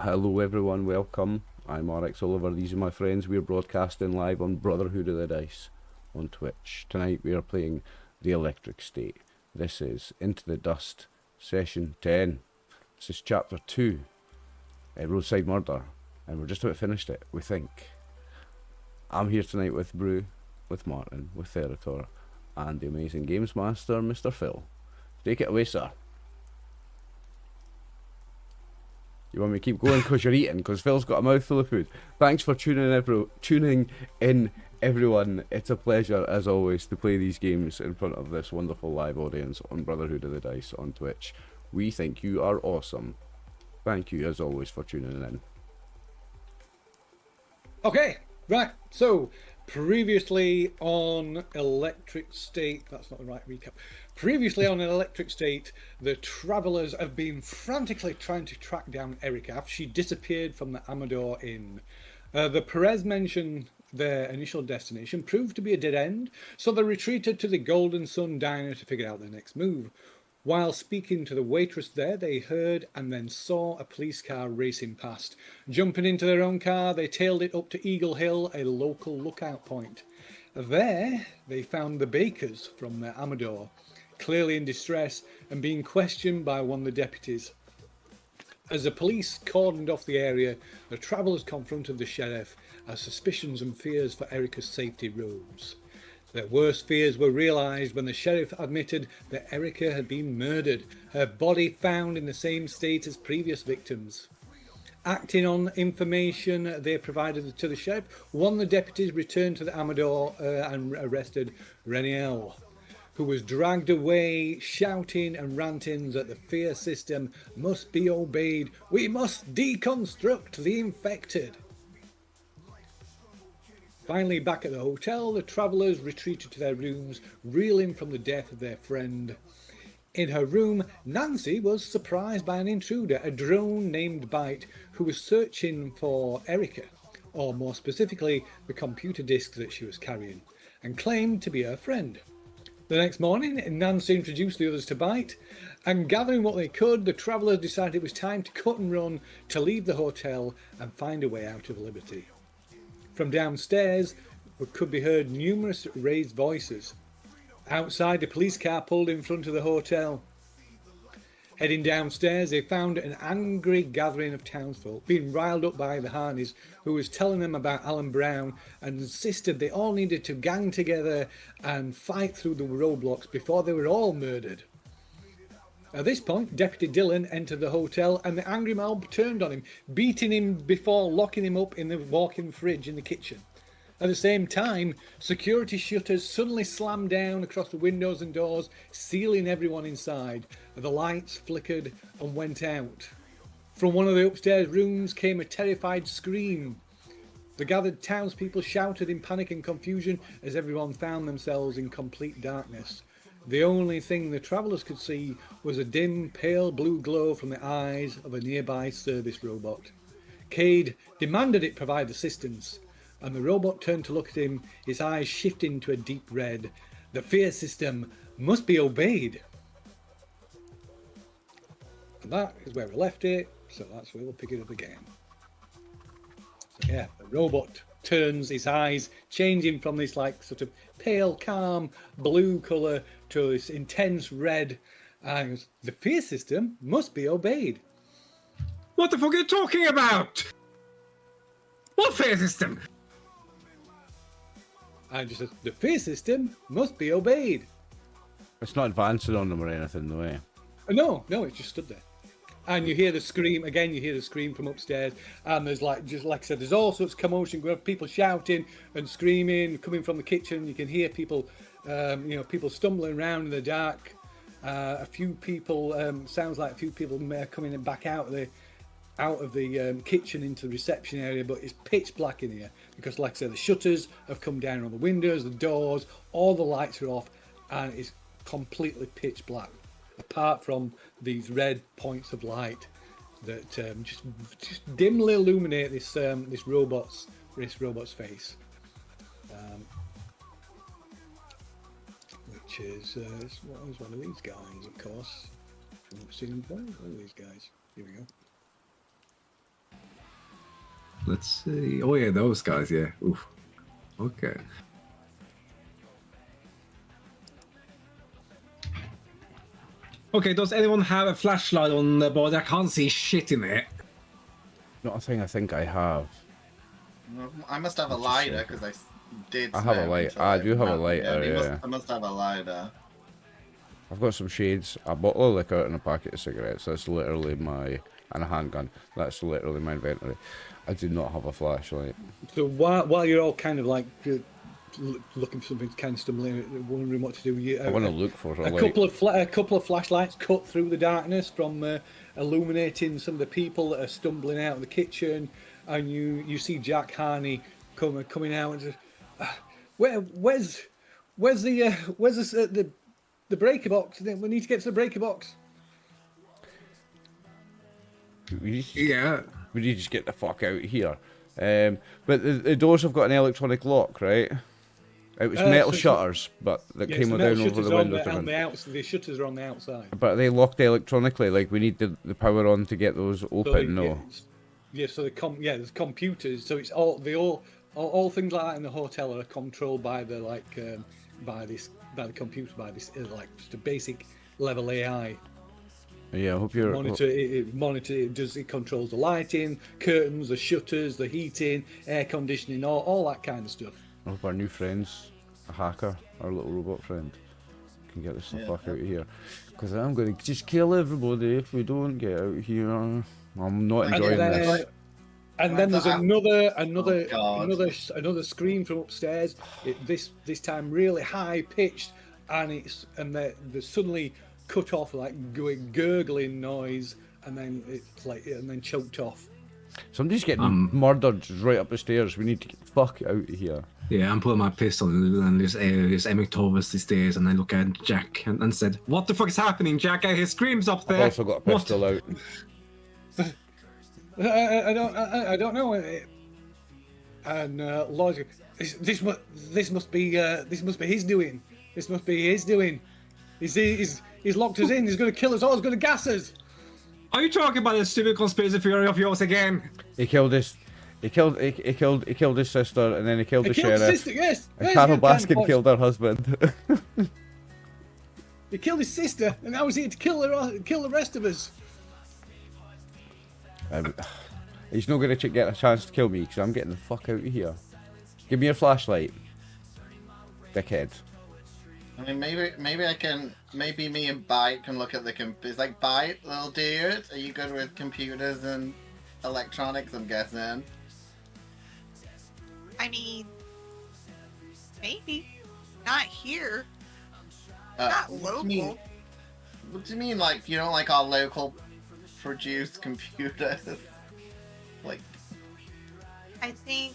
Hello everyone, welcome. I'm RxOliver, these are my friends. We're broadcasting live on Brotherhood of the Dice on Twitch. Tonight we are playing The Electric State. This is Into the Dust, Session 10. This is Chapter 2, Roadside Murder, and we're just about finished it, we think. I'm here tonight with Brew, with Martin, with Therator, and the amazing Games Master, Mr. Phil. Take it away, sir. You want me to keep going because you're eating? Because Phil's got a mouthful of food. Thanks for tuning in, everyone. It's a pleasure, as always, to play these games in front of this wonderful live audience on Brotherhood of the Dice on Twitch. We think you are awesome. Thank you, as always, for tuning in. Okay, right. So, previously on Electric State, that's not the right recap. Previously on an Electric State, the travellers have been frantically trying to track down Erica after she disappeared from the Amador Inn. The Perez mentioned their initial destination proved to be a dead end, so they retreated to the Golden Sun Diner to figure out their next move. While speaking to the waitress there, they heard and then saw a police car racing past. Jumping into their own car, they tailed it up to Eagle Hill, a local lookout point. There, they found the Bakers from their Amador, clearly in distress and being questioned by one of the deputies. As the police cordoned off the area, the travellers confronted the sheriff as suspicions and fears for Erica's safety rose. Their worst fears were realised when the sheriff admitted that Erica had been murdered, her body found in the same state as previous victims. Acting on information they provided to the sheriff, one of the deputies returned to the Amador and arrested Reniel, who was dragged away shouting and ranting that the fear system must be obeyed. We must deconstruct the infected. Finally, back at the hotel, the travellers retreated to their rooms, reeling from the death of their friend. In her room, Nancy was surprised by an intruder, a drone named Byte, who was searching for Erica, or more specifically, the computer disk that she was carrying, and claimed to be her friend. The next morning, Nancy introduced the others to Byte, and gathering what they could, the travellers decided it was time to cut and run to leave the hotel and find a way out of Liberty. From downstairs could be heard numerous raised voices. Outside, a police car pulled in front of the hotel. Heading downstairs, they found an angry gathering of townsfolk being riled up by the Harneys, who was telling them about Alan Brown and insisted they all needed to gang together and fight through the roadblocks before they were all murdered. At this point, Deputy Dillon entered the hotel and the angry mob turned on him, beating him before locking him up in the walk-in fridge in the kitchen. At the same time, security shutters suddenly slammed down across the windows and doors, sealing everyone inside. The lights flickered and went out. From one of the upstairs rooms came a terrified scream. The gathered townspeople shouted in panic and confusion as everyone found themselves in complete darkness. The only thing the travellers could see was a dim, pale blue glow from the eyes of a nearby service robot. Cade demanded it provide assistance, and the robot turned to look at him, his eyes shifting to a deep red. The fear system must be obeyed. And that is where we left it, so that's where we'll pick it up again. So yeah, the robot turns, his eyes changing from this like sort of pale, calm blue colour to this intense red. And goes, the fear system must be obeyed. What the fuck are you talking about? What fear system? And just says, the fear system must be obeyed. It's not advancing on them or anything, though, eh? No, it just stood there. And you hear the scream, again, you hear the scream from upstairs. And there's like, just like I said, there's all sorts of commotion going on, people shouting and screaming, coming from the kitchen. You can hear people, people stumbling around in the dark. A few people, sounds like a few people coming back out of the kitchen into the reception area, but it's pitch black in here because, like I said, the shutters have come down on the windows, the doors, all the lights are off, and it's completely pitch black, apart from these red points of light that just dimly illuminate this robot's face, which is one of these guys, of course. I've not seen him before. One of these guys. Here we go. Let's see. Oh yeah, those guys. Yeah. Oof. Okay. Okay. Does anyone have a flashlight on the board? I can't see shit in it. Not a thing I think I have. I must have a lighter because I did. I have a smoke light. until I do have a ran lighter, again. yeah. I must have a lighter. I've got some shades, a bottle of liquor, and a packet of cigarettes. That's literally my... And a handgun. That's literally my inventory. I do not have a flashlight. So while you're all kind of like looking for something kind of stumbling, wondering what to do, I want to look for a light. a couple of flashlights cut through the darkness from illuminating some of the people that are stumbling out of the kitchen, and you see Jack Harney coming out and just, where's the breaker box? We need to get to the breaker box. We need to just get the fuck out of here. But the doors have got an electronic lock, right? It was metal shutters, but that came down over the windows. The shutters are on the outside. But are they locked electronically? Like, we need the power on to get those open? No. So there's computers. So it's all things like that in the hotel are controlled by the by the computer, by this like just a basic level AI. Yeah, I hope you're... It controls the lighting, curtains, the shutters, the heating, air conditioning, all that kind of stuff. I hope our new friends, a hacker, our little robot friend, can get this fuck out of here. Because I'm going to just kill everybody if we don't get out of here. I'm not enjoying this. And then there's another scream from upstairs. This time really high pitched, and they're suddenly cut off, like gurgling noise, and then choked off. Somebody's getting murdered right up the stairs. We need to get the fuck out of here. Yeah, I'm pulling my pistol, and there's Emmett towards the stairs, and I look at Jack and said, "What the fuck is happening, Jack? I hear screams up there." I've also got a pistol out. I don't know. And Lloyd, this must be his doing. This must be his doing. He's locked us in. He's going to kill us all. He's going to gas us. Are you talking about a stupid conspiracy theory of yours again? He killed his sister, and then he killed the sheriff. Sister, yes. And Carol Baskin killed her husband. He killed his sister, and now he's here to kill the rest of us. He's not going to get a chance to kill me because I'm getting the fuck out of here. Give me your flashlight, dickhead. I mean, maybe I can. Maybe me and Byte can look at the computers. Like, Byte, little dude, are you good with computers and electronics? I'm guessing. I mean, maybe not here. Not local. What do you mean? Like, you don't like our local produced computers? Like, I think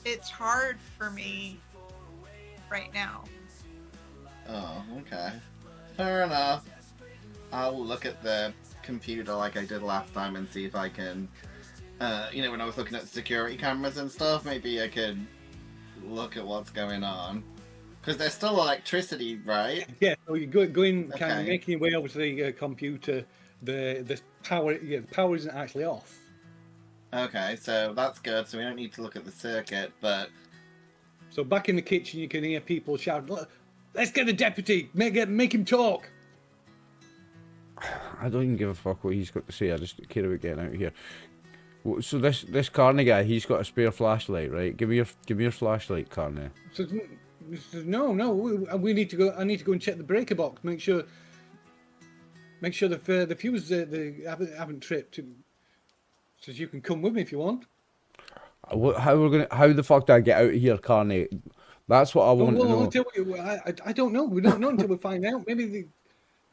it's hard for me right now. Oh, okay. Fair enough. I'll look at the computer like I did last time and see if I can, when I was looking at security cameras and stuff, maybe I could look at what's going on. Because there's still electricity, right? Yeah, so you go in, kind of making your way over to the computer. The power isn't actually off. Okay, so that's good. So we don't need to look at the circuit, but... So back in the kitchen, you can hear people shouting, "Let's get the deputy! Make him talk!" I don't even give a fuck what he's got to say. I just care about getting out of here. So this Carney guy, he's got a spare flashlight, right? Give me your flashlight, Carney. So, no, we need to go. I need to go and check the breaker box. Make sure the fuse haven't tripped. So you can come with me if you want. How the fuck do I get out of here, Carney? That's what I want to know. I don't know. We don't know until we find out. Maybe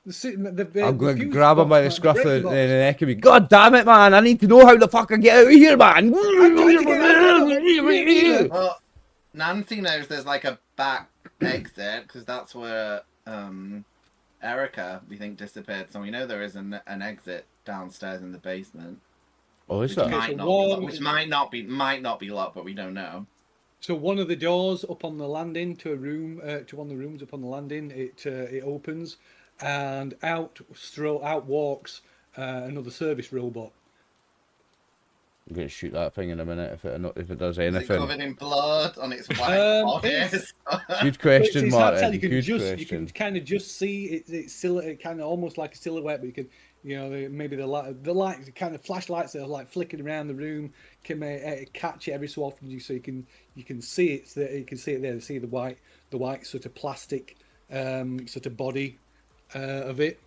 I'm going to grab him by the scruff of the neck and be, "God damn it, man! I need to know how the fuck I get out of here, man!" Well, Nancy knows there's like a back exit because that's where Erica, we think, disappeared. So we know there is an exit downstairs in the basement. Oh, is which that? Might not be locked, but we don't know. So one of the doors up on the landing to a room, to one of the rooms up on the landing, it opens, and out walks another service robot. I'm going to shoot that thing in a minute if it does Is it anything. covered in blood on its white It's- bodies? Good question, It's hard to tell. Martin. You can Good just question. kind of just see it's silhouette, kind of almost like a silhouette, but you can maybe the light kind of flashlights that are like flicking around the room can catch it every so often, so you can see it. You can see it there. See the white sort of plastic sort of body of it,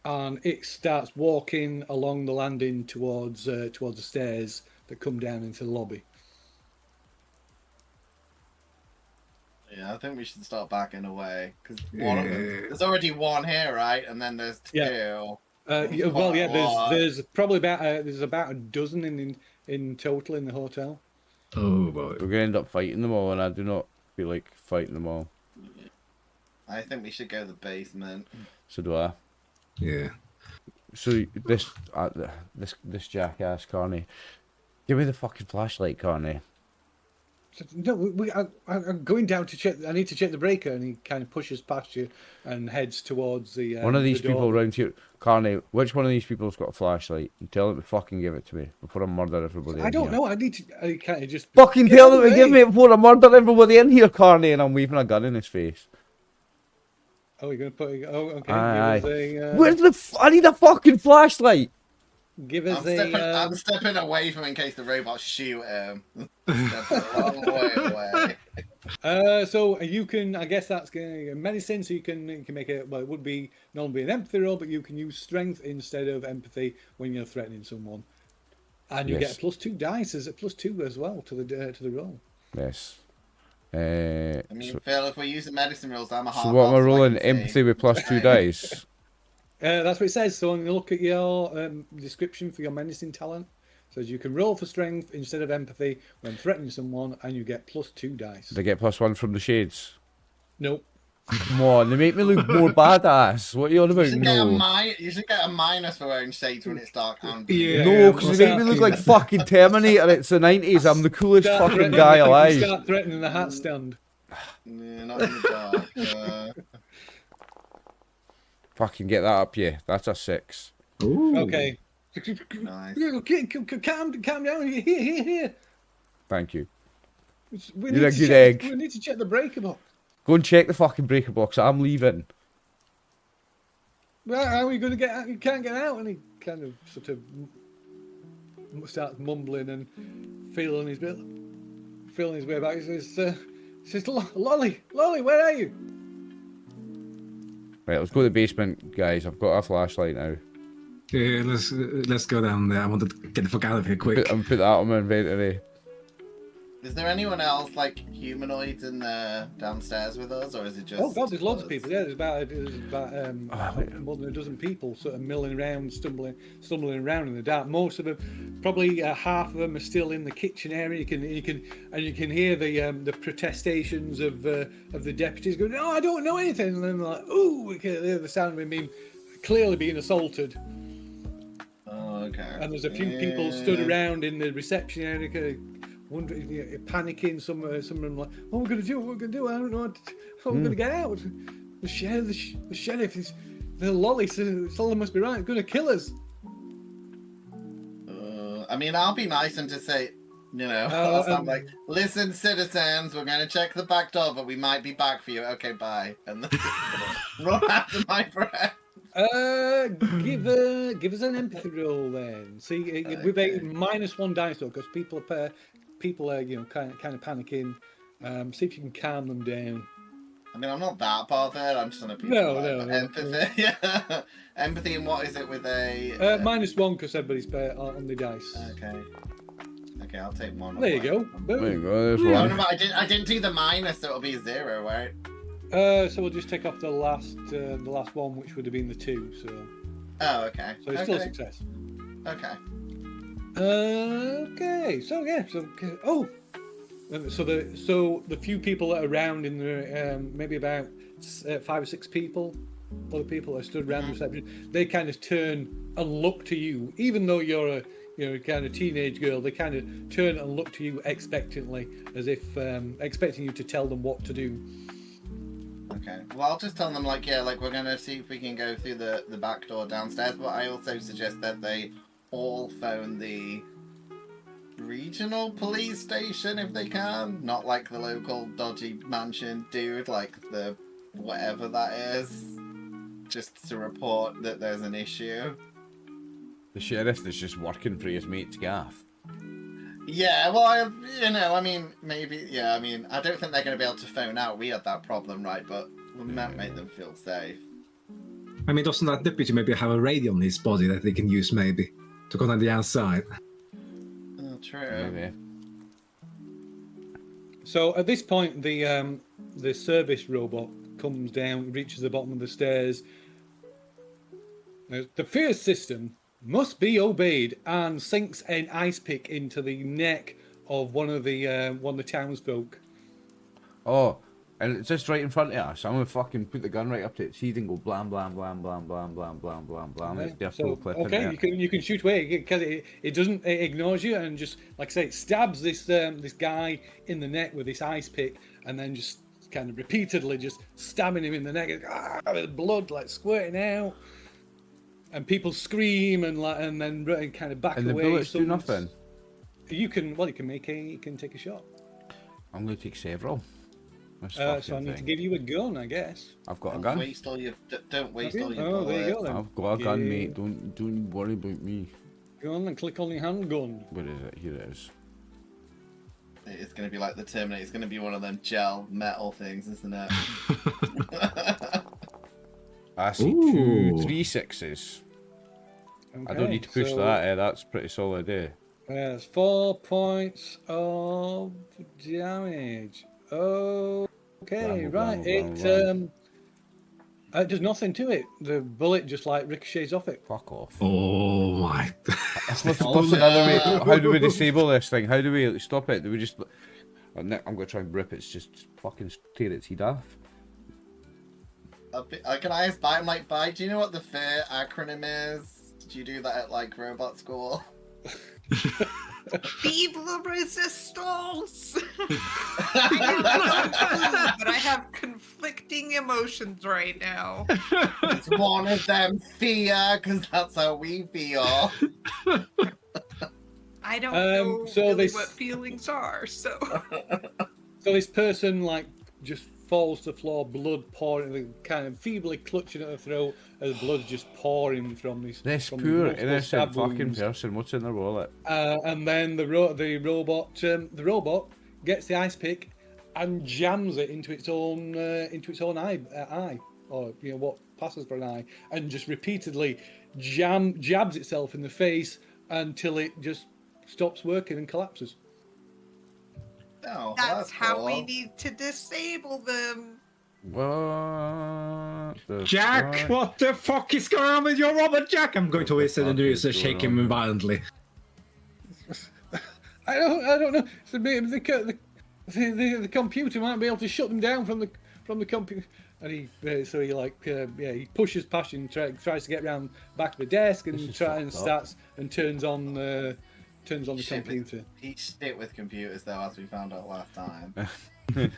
and it starts walking along the landing towards the stairs that come down into the lobby. Yeah, I think we should start backing away because there's already one here, right? And then there's two. Yeah. There's probably about a dozen in total in the hotel. Oh boy. We're going to end up fighting them all, and I do not feel like fighting them all. I think we should go to the basement. So do I. Yeah. So this jackass, Carney. Give me the fucking flashlight, Carney. No, I'm going down to check. I need to check the breaker, and he kind of pushes past you and heads towards the. One of these the door. people around here, Carney. Which one of these people's got a flashlight? And tell them to fucking give it to me before I murder everybody. I don't know. I need to. I kind of just Fucking tell them to give me it before I murder everybody in here, Carney. And I'm waving a gun in his face. Oh, you're gonna put. Oh, okay. Aye. Give us Where's the? I need a fucking flashlight. give us I'm stepping away from in case the robots shoot him. Stepping a long way away. So you can. I guess that's going medicine. So you can make it. Well, it would be normally an empathy roll, but you can use strength instead of empathy when you're threatening someone, and you get a +2 dice as a +2 as well to the roll. Yes. I mean, Phil, if we're using medicine rolls, I'm a hard. So what am I roll, so rolling? can see. Empathy with +2 dice. That's what it says. So when you look at your description for your medicine talent, it says you can roll for strength instead of empathy when threatening someone, and you get +2 dice. They get +1 from the shades. Nope. Come on, they make me look more badass. What are you on about? You should get a minus for wearing shades when it's dark. Yeah. No, because they make me look like fucking Terminator. It's the 90s. I'm the coolest fucking guy alive. Start threatening the hat stand. Yeah, not in the dark. Fucking get that up, yeah. That's a 6. Ooh. Okay. Nice. Calm down. Here. Thank you. We You're a need to good check, egg. We need to check the breaker box. Go and check the fucking breaker box. I'm leaving. Well, how are we going to get out? You can't get out. And he kind of sort of starts mumbling and feeling his way back. He says, Lolly, where are you? Right, let's go to the basement, guys. I've got a flashlight now. Yeah, let's go down there. I want to get the fuck out of here quick. Put that on my inventory. Is there anyone else like humanoids in the downstairs with us, or is it just? Oh God, there's loads of us? people. Yeah, there's about more than a dozen people sort of milling around, stumbling around in the dark. Most of them, probably half of them, are still in the kitchen area. You can hear the protestations of the deputies going, "No, I don't know anything." And then like, "Ooh," we can hear the sound of him being clearly being assaulted. Oh, okay. And there's a few people stood around in the reception area, wondering, panicking. Some of them like, "What are we going to do? What are we going to do? I don't know. How are we going to get out? The sheriff is the lolly. Something must be right. He's going to kill us." I mean, I'll be nice and just say, I'm like, "Listen, citizens, we're going to check the back door, but we might be back for you. Okay, bye." And then run after my friend. Give us an empathy roll then. See, with a -1 dice roll, because people are kind of panicking. See if you can calm them down. I mean, I'm not that bothered. I'm just gonna be No. empathy. Yeah, empathy. And what is it with a -1 because everybody's on the dice. Okay, I'll take one. There you go. There you Boom. go, there's Oh, one. no, but I didn't do the minus, so it'll be 0, right? So we'll just take off the last one, which would have been the 2. So Oh, okay. it's still a success. Okay. Okay. So yeah. So the few people that are around in the maybe about 5 or 6 people, other people that stood around the reception, they kind of turn and look to you, even though you're a kind of teenage girl. They kind of turn and look to you expectantly, as if expecting you to tell them what to do. Okay. Well, I'll just tell them like we're gonna see if we can go through the back door downstairs. But I also suggest that they all phone the regional police station if they can. Not like the local dodgy mansion dude, like the whatever that is. Just to report that there's an issue. The sheriff that's just working for his mate's gaff. Yeah, well, I mean, maybe, yeah, I mean, I don't think they're going to be able to phone out. We had that problem, right? But we might make them feel safe. I mean, doesn't that deputy maybe have a radio on his body that they can use maybe to contact the outside? Oh, true. Maybe. So at this point, the service robot comes down, reaches the bottom of the stairs. The fear system must be obeyed, and sinks an ice pick into the neck of one of the townsfolk. Oh, and it's just right in front of us. I'm gonna fucking put the gun right up to its head and go blam blam blam blam blam blam blam blam blam. It's definitely clipping okay, you can shoot away because it doesn't, it ignores you, and just like I say, it stabs this guy in the neck with this ice pick, and then just kind of repeatedly just stabbing him in the neck, with blood like squirting out. And people scream and then kind of back away. And the bullets do nothing. You can take a shot. I'm going to take several. So I need to give you a gun, I guess. I've got a Don't gun. waste all your bullets. Oh, there you go then. I've got a gun, mate. Don't worry about me. Go on and click on your handgun. Where is it? Here it is. It's going to be like the Terminator. It's going to be one of them gel metal things, isn't it? I see Ooh. 3 6s. Okay, I don't need to push that. That's pretty solid. That's 4 points of damage. Okay, Blam, right. blam, blam, It does nothing to it. The bullet just like ricochets off it. Fuck off. Oh my. What's another way? How do we disable this thing? How do we stop it? Do we just? I'm going to try and rip it. Just fucking tear its head off. Can I ask Mike, do you know what the FEAR acronym is? Did you do that at like robot school? Vive resistance! I know, but I have conflicting emotions right now. It's one of them fear, because that's how we feel. I don't know so really this- what feelings are, so... So this person like just falls to the floor, blood pouring, kind of feebly clutching at her throat as blood's just pouring from this. This from poor multiple innocent stab fucking wounds. person. What's in their wallet? And then the robot gets the ice pick and jams it into its own eye, or what passes for an eye, and just repeatedly jabs itself in the face until it just stops working and collapses. Oh, That's how cool. we need to disable them. What the Jack, fuck? what the fuck is going on with your robot, Jack? I'm going to whistle and do fuck is shake going him on? violently. I don't know. So the computer might be able to shut them down from the computer. And he pushes past you and tries to get round back of the desk and This is turns fucked on the computer. He's shit with computers, though, as we found out last time.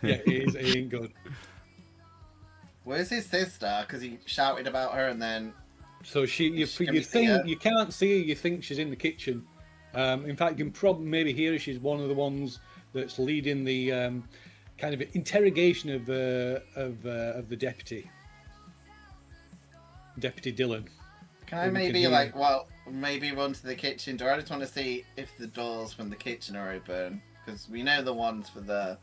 Yeah, he ain't good. Where's his sister? Because he shouted about her and then... So you Can we see her? think you can't see her. You think she's in the kitchen. In fact, you can probably maybe hear her. She's one of the ones that's leading the kind of interrogation of the deputy Dylan. Can I Then we maybe, can hear- maybe run to the kitchen door? I just want to see if the doors from the kitchen are open. Because we know the ones for the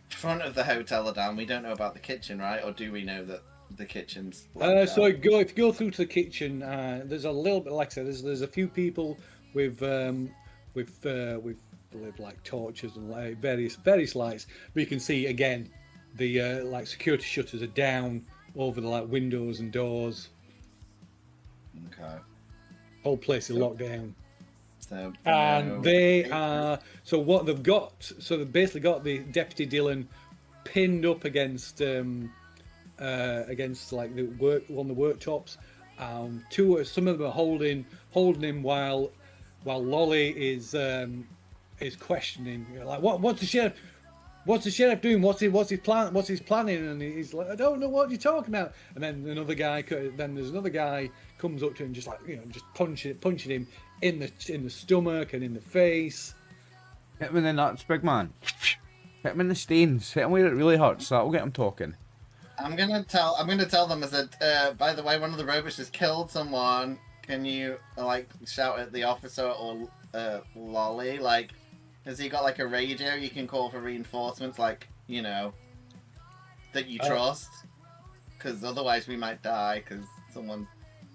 front of the hotel are down. We don't know about the kitchen, right? Or do we know that the kitchen's locked So down? if you go through to the kitchen, there's a little bit, like I said, there's a few people with like torches and like various lights, but you can see again the like security shutters are down over the like windows and doors. Okay. Whole place is locked down. So, And they are, so what they've got, so they've basically got the Deputy Dylan pinned up against like the one of the worktops. Some of them are holding him while Lolly is questioning, like, what's the sheriff doing? What's his planning? And he's like, I don't know what you're talking about. And then there's another guy comes up to him, just like, just punching him in the stomach and in the face. Hit him in the nuts, big man. Hit him in the stains. Hit him where it really hurts. That'll get him talking. I'm gonna tell them. I said, by the way, one of the robots just killed someone. Can you like shout at the officer or Lolly? Like, has he got like a radio you can call for reinforcements? Like, you know, that you trust? Because otherwise we might die because someone's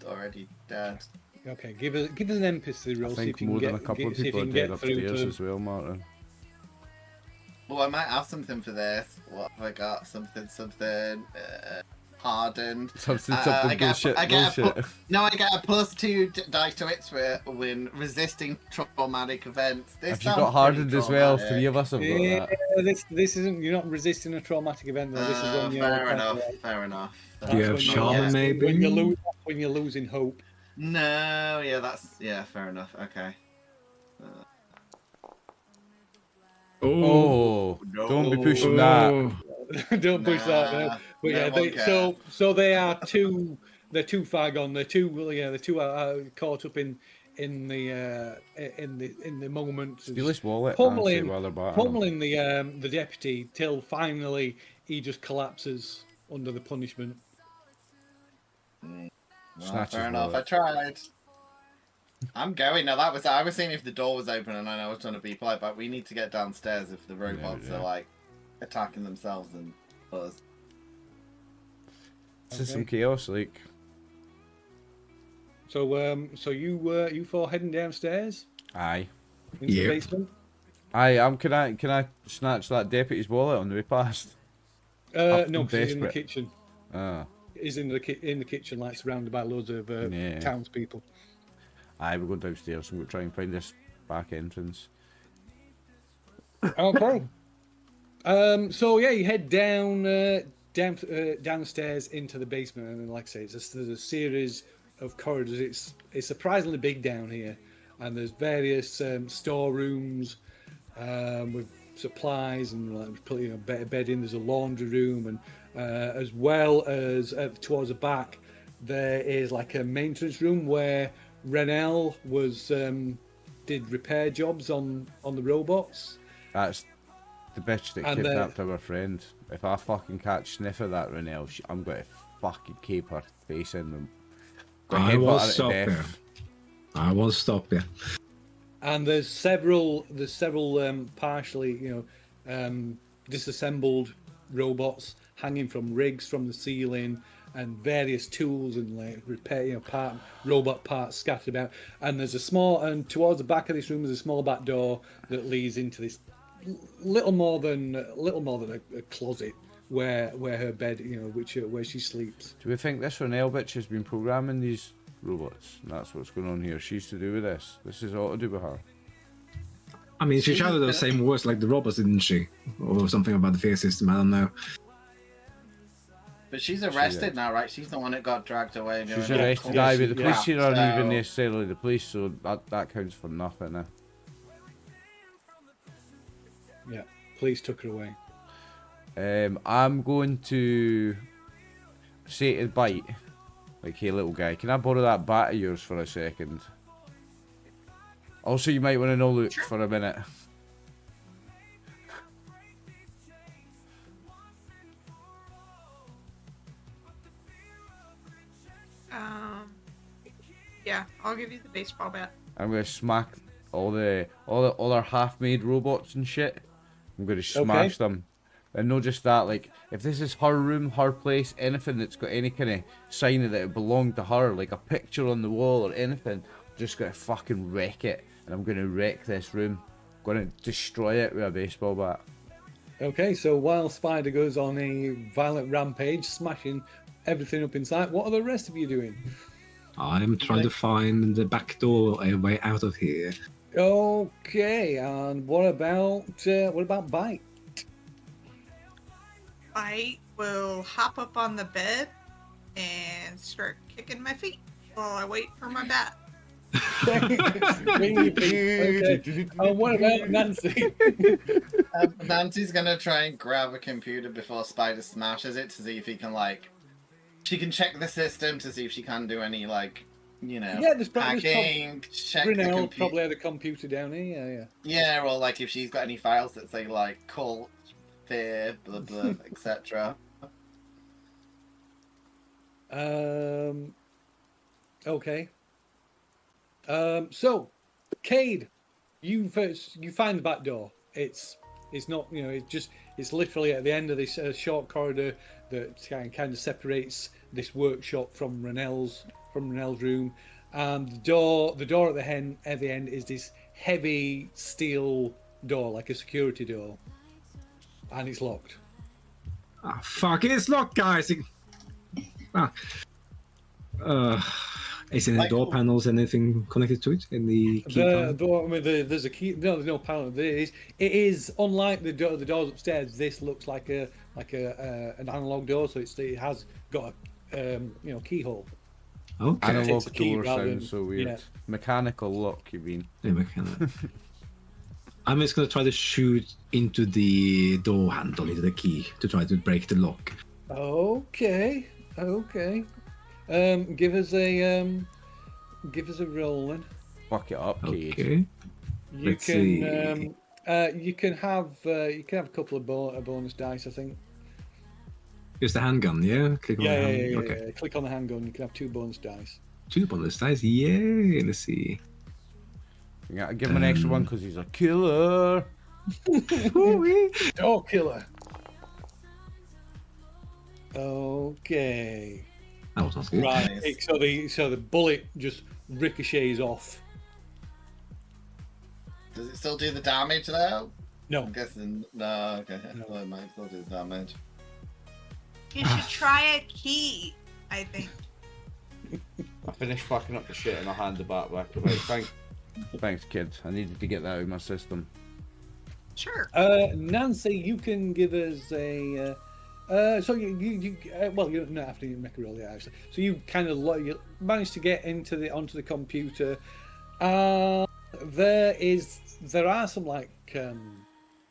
already dead. Okay, give us an empathy roll. I See if think you more can than a get, couple of see if people you are can dead get through upstairs to. as well, Martin. Well, I might have something for this. What have I got? Something hardened. Something bullshit. I get bullshit. I get a +2 dice to it when resisting traumatic events. This Have you sounds got hardened pretty as well? traumatic. 3 of us have got Yeah, that. this isn't. You're not resisting a traumatic event. Though. This is when you're Fair enough. Do you have That's when shaman you're- maybe? when you're losing hope. No, yeah, fair enough. Okay. Oh, No. don't be pushing that. Oh. Don't push that. Nah, But no yeah, one cares. so they are too. They're too far gone. They're too. The two are caught up in the moment. Steal his wallet, Pummeling, Nancy, while they're battering him. pummeling the deputy till finally he just collapses under the punishment. Well, Snatch his fair enough. I wallet. tried. I'm going now. I was seeing if the door was open, and I was trying to be polite, but we need to get downstairs if the robots Yeah. are like attacking themselves and us. This is some chaos, like. So you four heading downstairs Aye. into the Yep. basement. Aye, can I snatch that deputy's wallet on the way past? No, I'm because he's in the desperate. kitchen. Ah. He's in the kitchen, like surrounded by loads of Yeah. townspeople. Aye, we're going downstairs and we'll try and find this back entrance. Okay. So yeah, you head down downstairs into the basement, and then, like I say, there's a series of corridors. It's surprisingly big down here, and there's various storerooms with supplies and like put a bed in. There's a laundry room, and as well as towards the back, there is like a maintenance room where Renell was did repair jobs on the robots. That's the bitch that And, kidnapped our friend. If I fucking catch sniff of that Renelle, I'm going to fucking cape her face in them. I will stop there. I will stop there. And there's several partially disassembled robots hanging from rigs from the ceiling, and various tools and like repair robot parts scattered about. And there's towards the back of this room there's a small back door that leads into this little more than a closet where her bed, where she sleeps. Do we think this Renelle bitch has been programming these robots? And that's what's going on here. She's to do with this. This is all to do with her. I mean, she shouted those same words like the robots, didn't she? Or something about the fear system, I don't know. But she's arrested now, right? She's the one that got dragged away. And She's going, arrested, yeah, aye, but the police here aren't so- even necessarily the police, so that counts for nothing. Yeah, police took her away. I'm going to say to Bite, like, hey little guy, can I borrow that bat of yours for a second? Also, you might want to no look for a minute. Yeah, I'll give you the baseball bat. I'm gonna smack all our half-made robots and shit. I'm gonna smash them. And not just that, like, if this is her room, her place, anything that's got any kind of sign that it belonged to her, like a picture on the wall or anything, I'm just gonna fucking wreck it. And I'm gonna wreck this room. I'm gonna destroy it with a baseball bat. Okay, so while Spider goes on a violent rampage, smashing everything up in sight, what are the rest of you doing? I'm trying to find the back door, a way out of here. Okay, and what about Bite? I will hop up on the bed and start kicking my feet while I wait for my bat. Okay. And what about Nancy? Nancy's gonna try and grab a computer before Spider smashes it to see if he can, like, she can check the system to see if she can do any, like, Yeah, there's hacking, check the Brunel computer. probably had a computer down here. Yeah, or like if she's got any files that say like cult, fear, blah blah, etc. Okay. So, Cade, you find the back door. It's not, it's literally at the end of this short corridor that kind of separates this workshop from Renell's room. And the door at the end is this heavy steel door, like a security door, and it's locked. Ah, fuck! It's locked, guys. Is any Like- door panels, anything connected to it? In the key The panel? door, there's a key. No, there's no panel. It is unlike the doors upstairs. This looks like an analog door, so it has got a keyhole. Okay. Analog. Analog Takes a key door rather sounds than- so weird. yeah. Mechanical lock, you mean? Yeah, we can. I'm just gonna try to shoot into the door handle, into the key, to try to break the lock. Okay. Give us a rolling. Fuck it up, Cade. Okay. You Let's can see. you can have a couple of bonus dice, I think. Just the handgun, yeah? Click on the Yeah. handgun. Okay. Click on the handgun. You can have 2 bonus dice. 2 bonus dice, yay! Let's see. You gotta give him an extra one because he's a killer. Door killer. Okay. That was not good. Right. Nice. So the bullet just ricochets off. Does it still do the damage though? No. I'm guessing no. Okay, No. well, it might still do the damage. You should try a key, I think. I finished fucking up the shit and I'll hand the bat back. Thanks, kid. I needed to get that out of my system. Sure. Nancy, you can give us a. So you well, you don't have to make a roll yet, actually. So you kind of you managed to get onto the computer. There are some like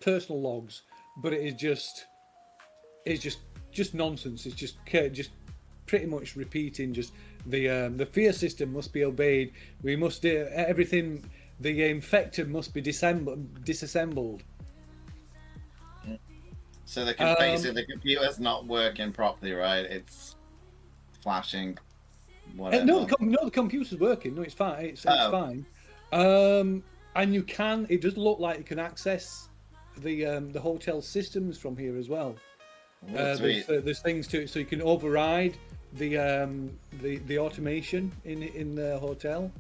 personal logs, but it's just nonsense. It's just pretty much repeating just the fear system must be obeyed. We must do everything. The infected must be disassembled. So the basically the computer's not working properly, right? It's flashing. Whatever. No, the computer's working. No, it's fine. It's fine. And you can. It does look like you can access the hotel systems from here as well. Oh, sweet. There's things to it, so you can override the automation in the hotel.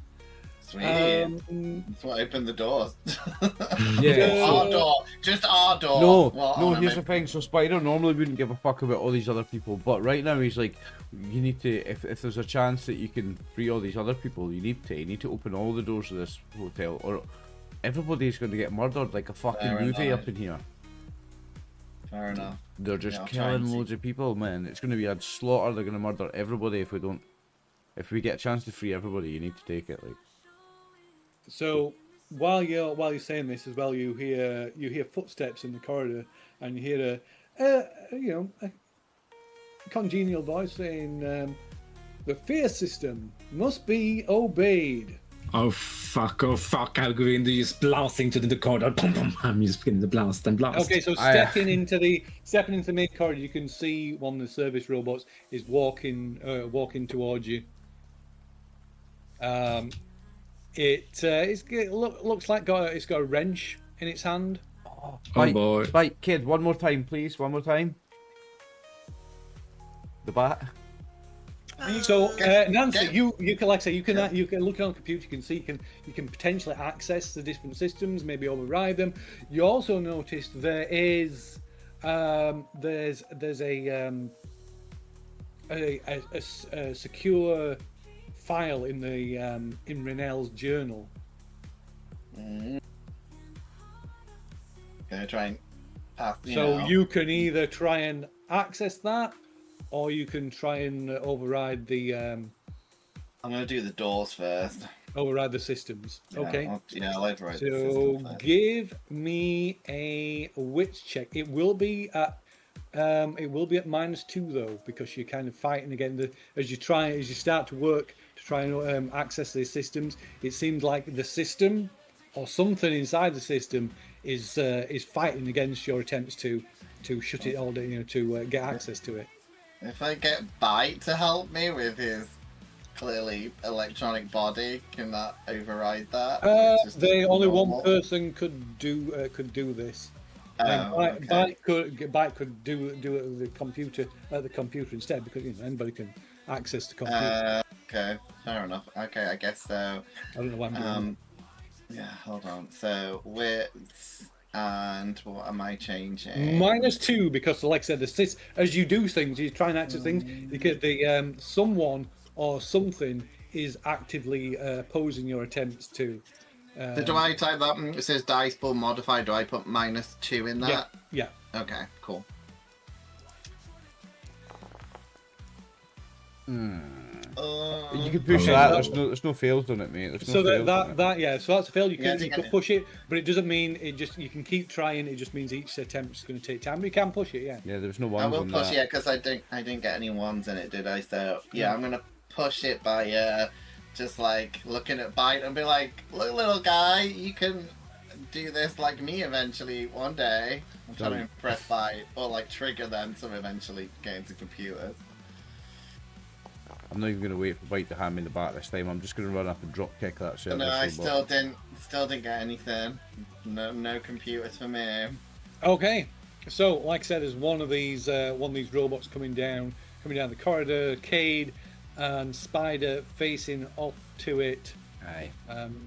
Sweet. That's what opened the doors. Yeah. Our door. Just our door. No, Well, no. oh, Here's maybe- the thing. So Spider normally wouldn't give a fuck about all these other people, but right now he's like, you need to. If there's a chance that you can free all these other people, you need to open all the doors of this hotel, or everybody's going to get murdered like a fucking Fair movie enough. up in here. Fair enough. They're just Yeah, I'll try and killing see. loads of people, man. It's going to be a slaughter. They're going to murder everybody if we don't. If we get a chance to free everybody, you need to take it. Like. So while you're saying this as well, you hear footsteps in the corridor, and you hear a congenial voice saying, "The fear system must be obeyed." Oh fuck, I'll go in, just blasting to the corridor. Boom, boom. I'm just getting the blast and blast. Okay, so stepping into the main corridor, you can see one of the service robots is walking towards you. It looks like it's got a wrench in its hand. Oh Right, boy. right, kid. One more time, please. One more time. The bat. So Nancy, get- you can, like I say, you can look on the computer. You can see you can potentially access the different systems, maybe override them. You also notice there's a secure file in the in Renell's journal. Gonna try and pass. You can either try and access that, or you can try and override the I'm gonna do the doors first. systems. Yeah, Okay. I'll override the So system first. give me a wits check. It will be at -2 though, because you're kind of fighting again. As you start to work try and access these systems. It seems like the system or something inside the system is fighting against your attempts to shut it all down, to get access to it. If I get Bite to help me with his clearly electronic body, can that override that? It's just Only normal? one person could do this. Okay. Bite could do it at the computer instead, because anybody can access the computer. Okay, fair enough. Okay, I guess so. I don't know why I'm doing Yeah, hold on. So wits and what am I changing? -2, because like I said, as you do things, you try and access things, because someone or something is actively opposing your attempts to. So do I type that? It says dice pool modifier. Do I put -2 in that? Yeah. Okay, cool. You can push that. There's no fails on it, mate. There's no So fails on it. so that's a fail. You Yeah, can push it, but it doesn't mean you can keep trying. It just means each attempt is going to take time. But you can push it, yeah. Yeah, there's no I ones will on push that. it because I didn't get any ones in it, did I? So yeah, I'm gonna push it by just like looking at Bite and be like, look, little guy, you can do this like me eventually one day. I'm trying to impress Bite or like trigger them to eventually get into computers. I'm not even going to wait for Bite to hand me the bat this time. I'm just going to run up and drop kick that service. No, I robot. still didn't get anything. No computers for me. Okay, so like I said, there's one of these robots coming down the corridor. Cade and Spider facing off to it. Aye. And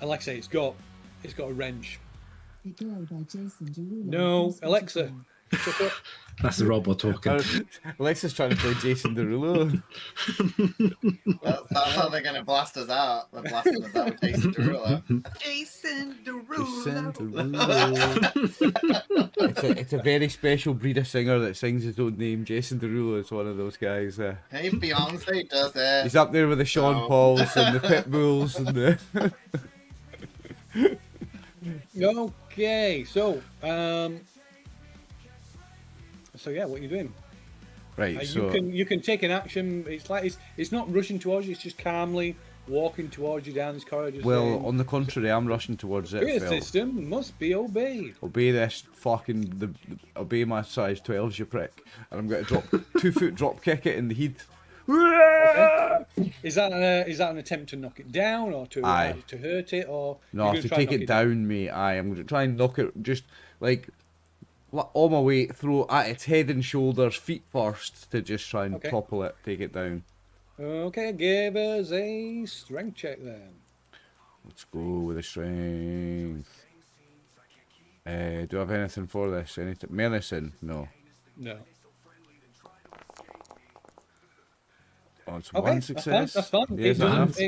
like I say, it's got a wrench. No, Alexa. shut up. That's the robot talking. Alexa's trying to play Jason Derulo. That's how they're going to blast us out. They're blasting us out with Jason Derulo. Jason Jason Derulo. Derulo. It's a very special breed of singer that sings his own name. Jason Derulo is one of those guys. Hey, Beyonce does it. He's up there with the Sean Oh. Pauls and the Pitbulls and the. Okay, so yeah, what are you doing? Right, so you can take an action. It's like it's not rushing towards you. It's just calmly walking towards you down this corridor. Just well, saying, on the contrary, I'm rushing towards it. "Fear Phil. system must be obeyed." Obey this fucking obey my size 12s, you prick, and I'm going to drop 2-foot drop kick it in the head. Okay. Is that an attempt to knock it down or to hurt it, or No, you're to gonna try take and knock it down, mate. I'm going to try and knock it just like all my weight, throw at its head and shoulders, feet first, to just try and topple it, take it down. Okay, give us a strength check then. Let's go with the strength. Do I have anything for this? Anything? Medicine? No. No. Oh, it's Okay, one success. That's fine. Yeah, is that enough?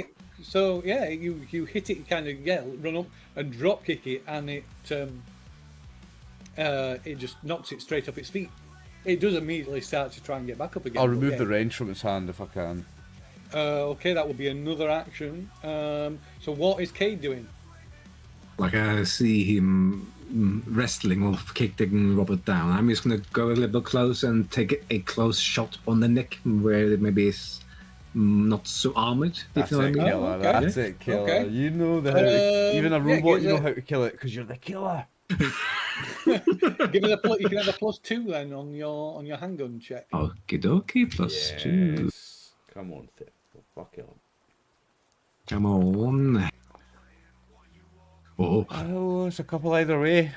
So yeah, you hit it, kind of run up and drop kick it, and it just knocks it straight off its feet. It does immediately start to try and get back up again. I'll remove the wrench from its hand if I can. Okay, that will be another action. So what is Cade doing? Like I see him wrestling or kicking Robert down. I'm just gonna go a little bit close and take a close shot on the neck where it maybe is not so armored. That's if you know it, what I mean. killer. Oh, okay. That's it, killer. Okay. You know even a robot, give you know it- how to kill it because you're the killer. Give it you can have a +2 then on your handgun check. Okie dokie, +2. Come on, Fit. Fuck it. Come on. Oh, it's a couple either way.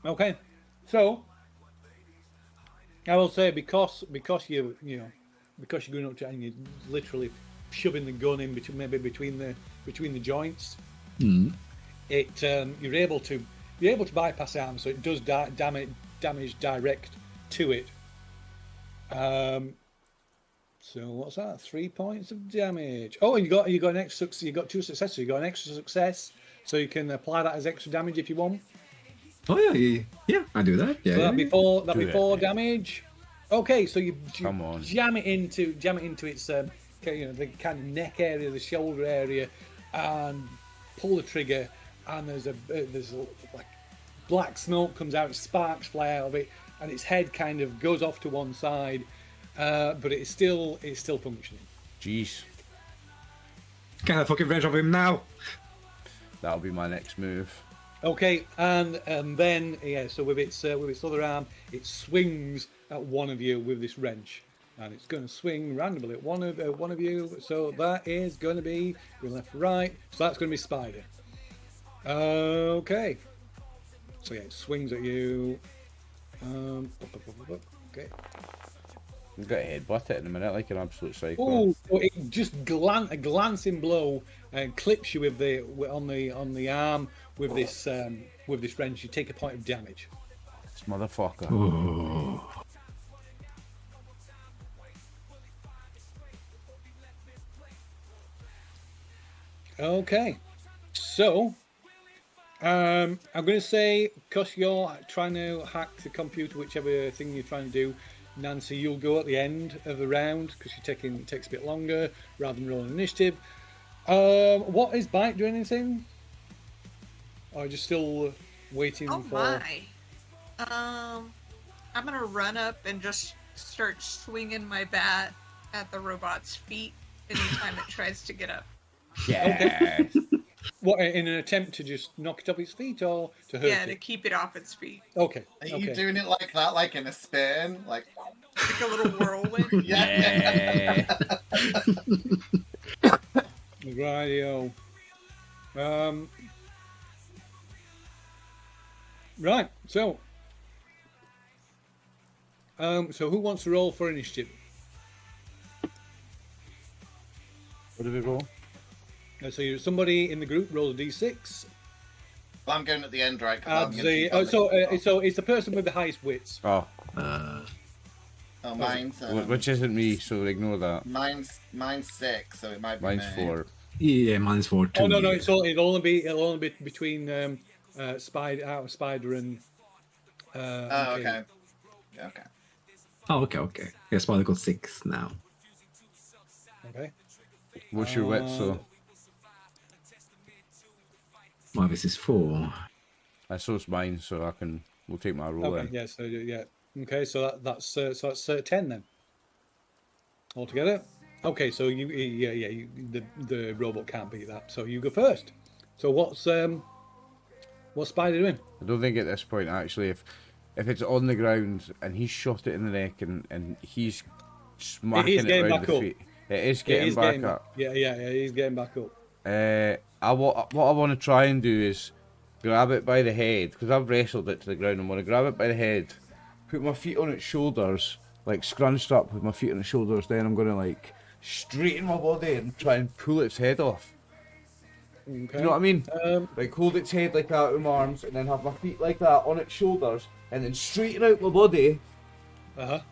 Okay, so I will say because you're going up to and you're literally shoving the gun in between the joints. It you're able to bypass the arm, so it does damage direct to it. So what's that? 3 points of damage. Oh, and you got an extra. You got 2 successes. So you got an extra success, so you can apply that as extra damage if you want. Oh yeah, I do that. Yeah. So that'd be Do 4 it. damage. Okay, so you Come on. jam it into its the kind of neck area, the shoulder area, and pull the trigger. And there's like black smoke comes out, sparks fly out of it, and its head kind of goes off to one side, but it's still functioning. Jeez. Can I fucking revenge of him now? That'll be my next move. Okay, and then so with its other arm, it swings at one of you with this wrench, and it's going to swing randomly at one of you. So that is going to be your left, right. So that's going to be Spider. Okay. So yeah, it swings at you. Okay. I'm going to headbutt it in a minute like an absolute psycho. Oh, so it just a glancing blow and clips you with on the arm with this wrench. You take a point of damage. This motherfucker. Oh. Okay, so I'm going to say, because you're trying to hack the computer, whichever thing you're trying to do, Nancy, you'll go at the end of the round because it takes a bit longer rather than rolling initiative. What is Bite doing anything? Or just still waiting Oh for? my! I'm gonna run up and just start swinging my bat at the robot's feet anytime it tries to get up. Yeah. What, in an attempt to just knock it off its feet or to hurt Yeah, to it? keep it off its feet. Okay. Are you Okay. doing it like that, like in a spin? Like, Like a little whirlwind. yeah. Radio. Right. So. So who wants to roll for initiative? What do we roll? So somebody in the group rolls a d6. Well, I'm going at the end, right? 'Cause I'm Adds gonna the, keep on the- so it's the person with the highest wits. Oh, Oh, mine's which isn't me, so ignore that. mine's 6, so it might be Mine's me. 4. Yeah, mine's 4 too. Oh no, it'll only be between Spider and. Oh, and Kate. okay. Okay. Oh, okay. Yeah, Spider got 6 now. Okay. What's your wit, so? My this is 4. So's mine, so we'll take my roll Okay. in. Yeah. So yeah. Okay. So that's 10 then. Altogether. Okay. So the robot can't beat that. So you go first. So what's Spider doing? I don't think at this point, actually, if it's on the ground and he's shot it in the neck and he's smacking it getting around back the up. feet, it is getting back up. Yeah. He's getting back up. What I want to try and do is grab it by the head, because I've wrestled it to the ground. I want to grab it by the head, put my feet on its shoulders, like scrunched up with my feet on its shoulders. Then I'm going to like straighten my body and try and pull its head off. Okay. You know what I mean? Like hold its head like that with my arms, and then have my feet like that on its shoulders, and then straighten out my body to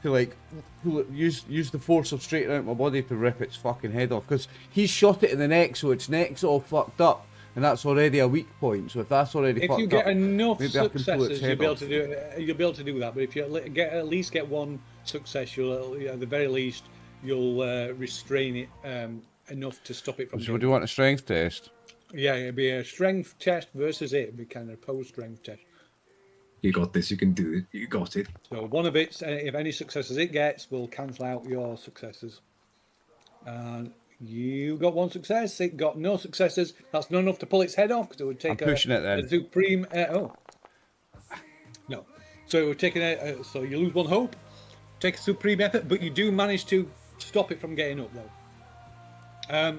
like pull it, use the force of straightening out my body to rip its fucking head off. Because he's shot it in the neck, so its neck's all fucked up, and that's already a week point. So if that's already If fucked you get up, enough maybe I can pull its successes, you'll head be able off. to do it. You'll be able to do that. But if you at least get one success, you'll at the very least you'll restrain it enough to stop it from. So do you want a strength test? Yeah, it'd be a strength test versus it. It'd be kind of opposed strength test. You got this. You can do it. You got it. So one of its, if any successes it gets, will cancel out your successes. And you got one success. It got no successes. That's not enough to pull its head off because it would take I'm pushing it then. a supreme. No. So it would take so you lose one hope. Take a supreme effort, but you do manage to stop it from getting up though.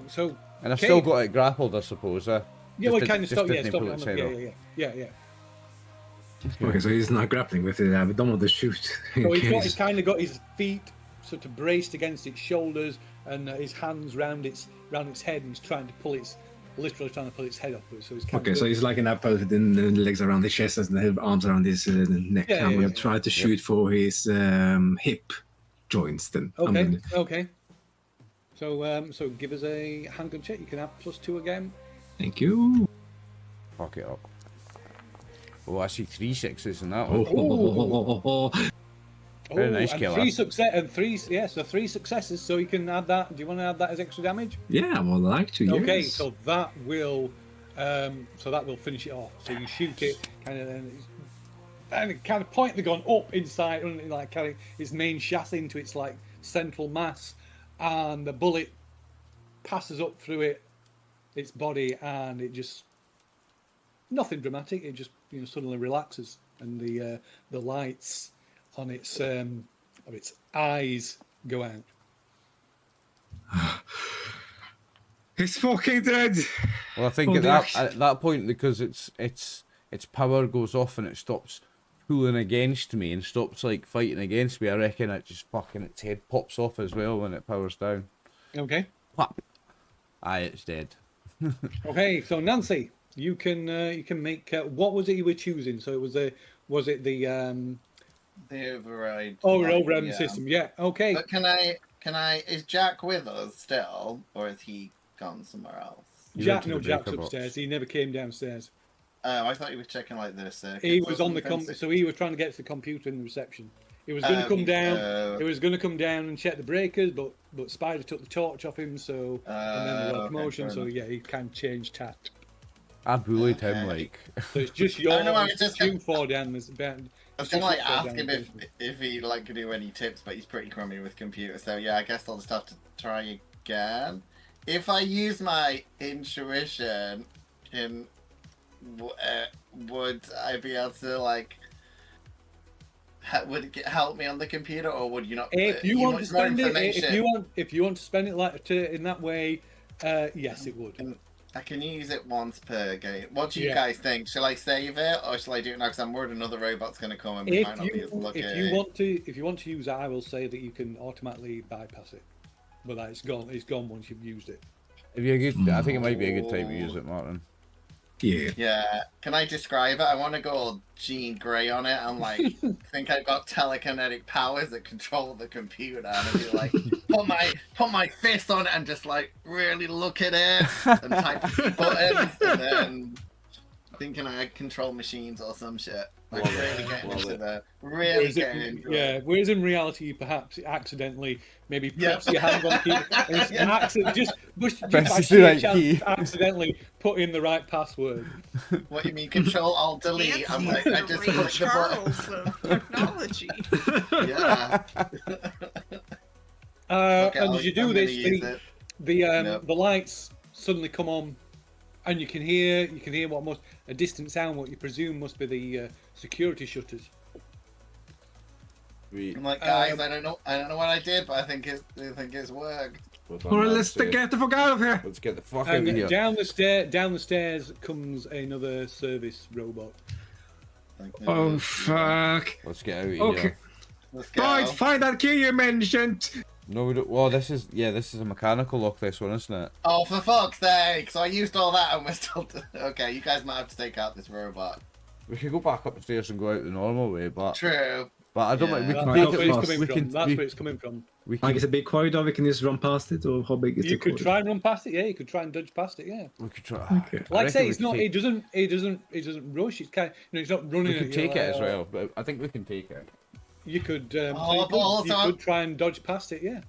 So. And I've Kate, still got it grappled, I suppose. Yeah, well, kind of stop. Yeah, didn't stop pull it. its head off. Yeah. Okay, so he's not grappling with it. I don't want to shoot. So he's kind of got his feet sort of braced against its shoulders and his hands round its head, and he's literally trying to pull its head off. So he's kind Okay, of so he's like in that pose with the legs around his chest and the arms around his neck. Yeah, I'm yeah, going yeah. to try to shoot for his hip joints then. Okay. So give us a handgun check. You can have +2 again. Thank you. Fuck it up. Oh, I see 3 6s in that Oh, one. Very nice, and killer. 3 successes. So you can add that. Do you want to add that as extra damage? Yeah, I would like to. Okay, yes. so that will finish it off. So you shoot it, kind of, and and it kind of point the gun up inside, like carrying its main chassis into its like central mass, and the bullet passes up through its body, and it just nothing dramatic. It just suddenly relaxes, and the lights on its eyes go out. He's fucking dead. Well, I think at that point, because its power goes off and it stops pulling against me and stops like fighting against me, I reckon it just fucking its head pops off as well when it powers down. Okay. Pop. Aye, it's dead. Okay, so Nancy, you can make what was it you were choosing? So it was the override. override system. Yeah. Okay. But can I? Is Jack with us still, or is he gone somewhere else? Jack's upstairs. He never came downstairs. Oh, I thought he was checking like the circuits. He was on the so he was trying to get to the computer in the reception. He was going to come down. He was going to come down and check the breakers, but Spider took the torch off him. So and then the locomotion. Okay, so yeah, he kind of changed tact. I bullied him like. So it's just your. You four down. There's about. I was gonna like ask him if he like could do any tips, but he's pretty crummy with computers. So yeah, I guess I'll just have to try again. If I use my intuition, would I be able to like? Would it help me on the computer, or would you not? If you want to spend it, if you want to spend it like in that way, yes, it would. I can use it once per game. What do you guys think? Shall I save it, or shall I do it now? Because I'm worried another robot's going to come and we might not be as lucky. If you want to use it, I will say that you can automatically bypass it. But that it's gone. It's gone once you've used it. I think it might be a good time to use it, Martin. Yeah. Yeah. Can I describe it? I want to go all Jean Grey on it and like think I've got telekinetic powers that control the computer, and I'd be like put my fist on it and just like really look at it and type buttons, and then thinking I control machines or some shit. Like really getting into the whereas in reality you perhaps accidentally maybe press your hand on the key and just accidentally put in the right password. What you mean, Control Alt Delete? I'm like, I just push the button. Technology. Yeah. And as you do this, the lights suddenly come on, and you can hear what must a distant sound, what you presume must be the security shutters. I'm like, guys, I don't know what I did, but I think it's worked. Alright, let's get the fuck out of here. Let's get the fuck out of here. Down the stairs comes another service robot. Oh fuck! Let's get out of here. Okay. Let's go. Right, find that key you mentioned. No, we don't. Well, this is a mechanical lock. This one, isn't it? Oh, for fuck's sake! So I used all that, and we're still. Okay, you guys might have to take out this robot. We could go back upstairs and go out the normal way, but True. But I don't. We can That's take where it's coming from. Like it's a big corridor, we can just run past it, or how big is it? You could try and run past it, yeah. You could try and dodge past it, yeah. We could try. Okay. Like I say, it's not. It doesn't rush. It's kind. It's not running. We could take it as well, but I think we can take it. You could. but you could try and dodge past it, yeah.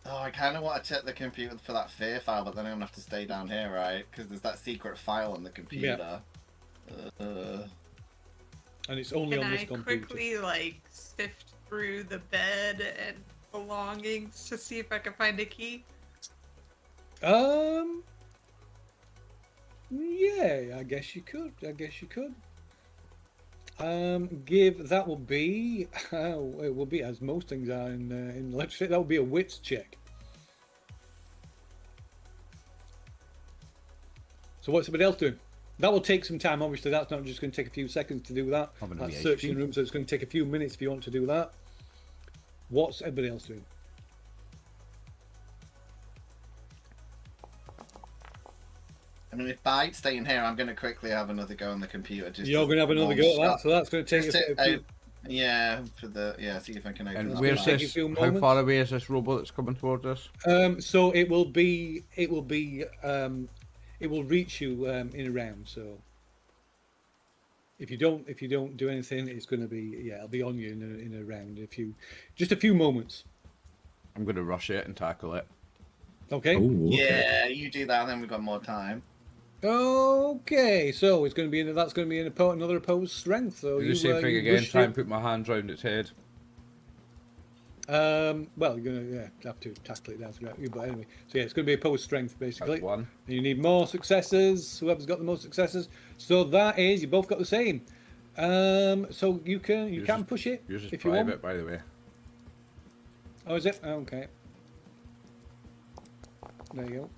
Oh, I kind of want to check the computer for that fear file, but then I'm gonna have to stay down here, right? Because there's that secret file on the computer. Yeah. And it's only on this computer. Can I quickly like sift through the bed and belongings to see if I can find a key? Yeah, I guess you could. That will be it will be, as most things are in let's say, that will be a wits check. So what's somebody else doing? That will take some time. Obviously, that's not just going to take a few seconds to do that. That's searching the room, so it's going to take a few minutes if you want to do that. What's everybody else doing? I mean, if Byte's staying here, I'm going to quickly have another go on the computer. You're going to have another go at that, so that's going to take a few... see if I can open And that. where's this? How far away is this robot that's coming towards us? So it will reach you in a round. So if you don't do anything, it's going to be it'll be on you in a round. Just a few moments. I'm going to rush it and tackle it. Okay. Ooh, okay. Yeah, you do that, and then we've got more time. Okay, so it's going to be that's going to be another opposed strength. So Do the same thing again. rushed Try it. and put my hand round its head. Well, you're gonna have to tackle it down to grab you, but anyway. So yeah, it's going to be opposed strength basically. That's one. And you need more successes. Whoever's got the most successes. So that is you both got the same. So you can Yours can is- push it Yours is if you want. private, by the way. Oh, is it? Okay. There you go.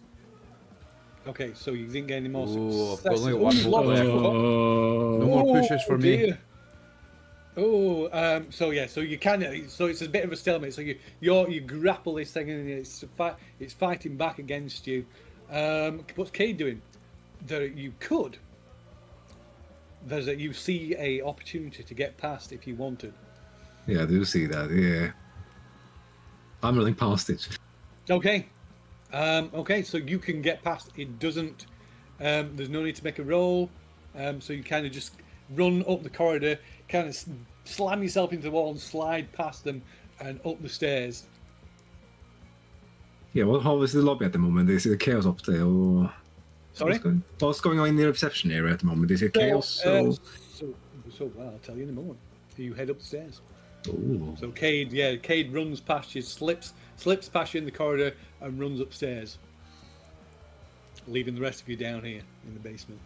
Okay, so you didn't get any more Oh, I've successes. got only one Ooh, hope lots left. of- No more pushes for me. dear. Oh, so yeah, so you can. So it's a bit of a stalemate. So you grapple this thing and it's fighting back against you. What's Cade doing? You see a opportunity to get past if you wanted. Yeah, I do see that. Yeah, I'm running past it. Okay. Okay, so you can get past. It doesn't. There's no need to make a roll. So you kind of just run up the corridor, kind of slam yourself into the wall and slide past them and up the stairs. Yeah, well, how is the lobby at the moment? Is it chaos up there? Or... Sorry? What's going on in the reception area at the moment? Is it chaos? So well, I'll tell you in a moment. You head up the stairs. Ooh. So Cade runs past you, slips past you in the corridor and runs upstairs, leaving the rest of you down here in the basement.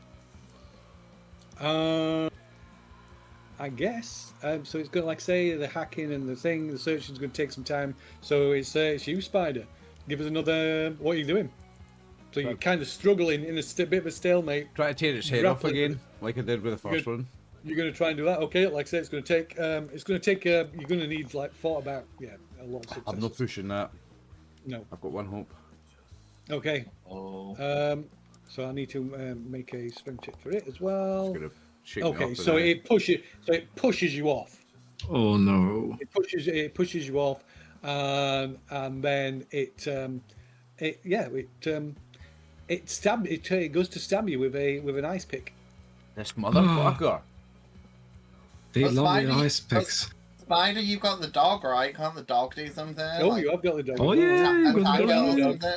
I guess. So it's going to, like say, the hacking and the searching is going to take some time. So it's you, Spider. Give us another. What are you doing? So you're kind of struggling in a bit of a stalemate. Try to tear its head off Grappling. again, like I did with the first one. You're going to try and do that. Okay, like I said, it's going to take. You're going to need like a lot of success. I'm not pushing that. No. I've got one hope. Okay. Oh. So I need to make a strength check for it as well. It's gonna shake me Okay, off so today. it pushes you off. Oh no. It pushes you off, and then it goes to stab you with an ice pick. This motherfucker. They That's love fine. the ice picks. Spider, you've got the dog, right? Can't the dog do something? Oh, you have got the dog. Oh, yeah. And Good Tiger dog. or something?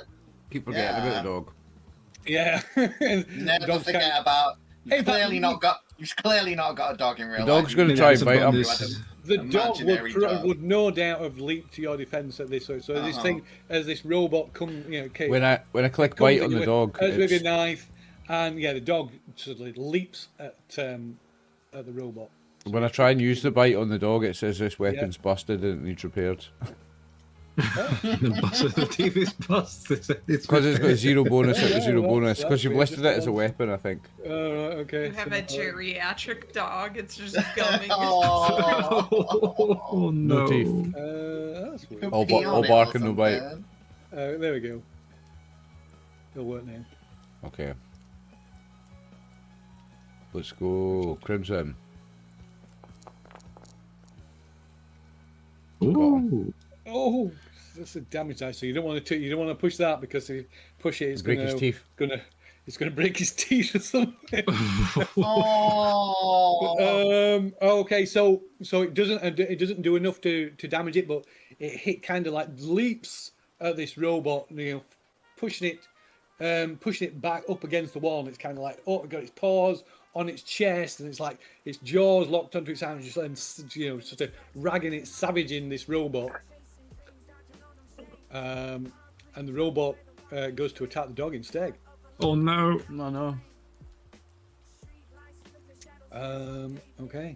Keep forgetting about the dog. Yeah. Never Dog's forget kind- about. Hey, You've but- clearly not got a dog in real The dog's life. gonna Maybe try that's and a bite him. bonus. The dog Imaginary dog. would no doubt have leaped to your defense at this. So this thing, as this robot When I click comes bite at on you the dog, with a it's- knife, and the dog suddenly leaps at the robot. when I try and use the bite on the dog, it says this weapon's busted and it needs repaired. The bust of the teeth is busted. Because it's got zero bonus, it was zero Yeah, bonus. Because that's you've weird. listed it as a weapon, I think. Okay. You have a geriatric dog. It's just gumming. Oh, Oh no. No teeth. That's weird. All pee on it or bark and no bite. something. There we go. It'll work now. Okay. Let's go, Crimson. Ooh. Oh, that's a damage dice. So you don't want to push that because if you push it, it's Break his teeth. It's gonna break his teeth or something. Oh. Okay, so it doesn't do enough to damage it, but it kind of like leaps at this robot, pushing it back up against the wall, and it's kind of like it got its paws on its chest, and it's like its jaws locked onto its arms, and sort of ragging it, savaging this robot. And the robot goes to attack the dog instead. Oh no. No. Okay.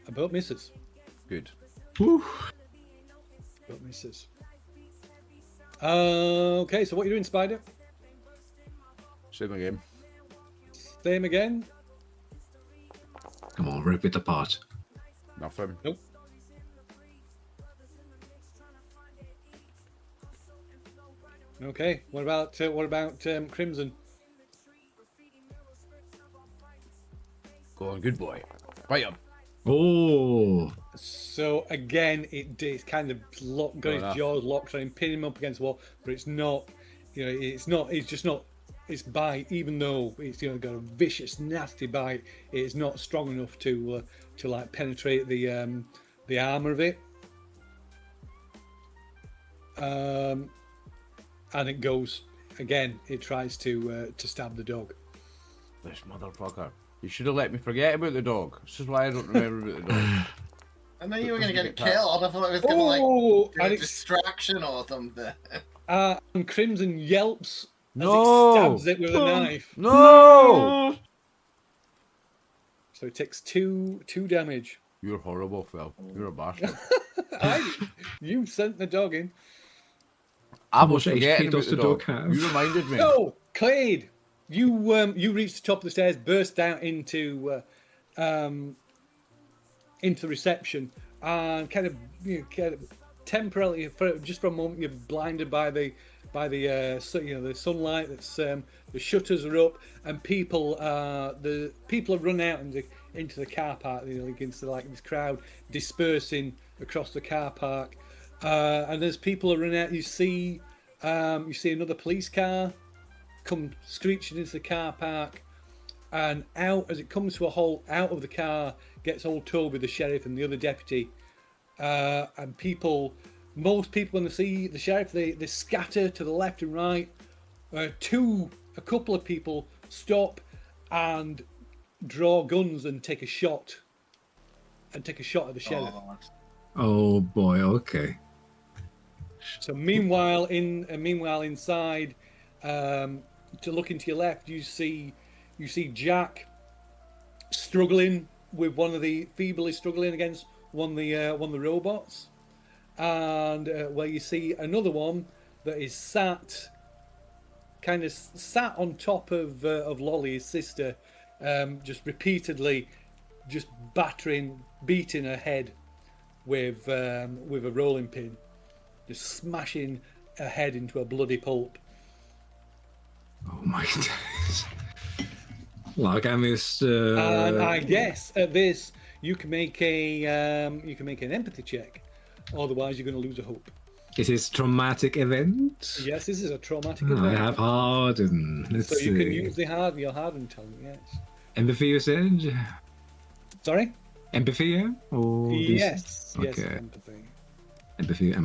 A boat misses. Good. Whew. Boat misses. Okay, so what are you doing, Spider? Same again. Same again? Come on, rip it apart. Nothing. Nope. Okay. What about Crimson? Go on, good boy. Bite him. Oh. So again, it's kind of got his enough. jaws locked, trying to pin him up against the wall, but it's not. It's just not. Its bite, even though it's got a vicious, nasty bite, it's not strong enough to like penetrate the armor of it. And it goes again, it tries to stab the dog. This motherfucker. You should have let me forget about the dog. This is why I don't remember about the dog. I know you were Doesn't going to get get killed. I thought it was going to Oh, like and a it's distraction or something. and Crimson yelps No! as it stabs it with a knife. No! So it takes two damage. You're horrible, Phil. You're a bastard. You sent the dog in. I was much HP forgetting about does the the dog. dog have? You reminded me. So, Clade, you reach the top of the stairs, burst out into reception, and kind of temporarily, just for a moment, you're blinded by the the sunlight. That's the shutters are up, and people have run out into the car park. Against this crowd dispersing across the car park, and as people are running out, you see another police car come screeching into the car park, and out as it comes to a halt, out of the car gets old Toby, the sheriff, and the other deputy, and most people when they see the sheriff, they scatter to the left and right. A couple of people stop and draw guns and take a shot at the sheriff. Oh boy, okay. So meanwhile inside, to look into your left, you see Jack struggling feebly struggling against one of the robots, and where you see another one that is sat on top of Lolly, his sister, just repeatedly just beating her head with a rolling pin, just smashing her head into a bloody pulp. Oh my days. Like I missed. And I guess at this you can make an empathy check, otherwise you're going to lose a hope. Is this traumatic event? Yes, this is a traumatic I event. have hardened. Let's So you see. can use your hardened talent. Yes. Empathy, you said? Sorry. Empathy, yeah? Or Yes. Yes. Okay. Empathy. Empathy, I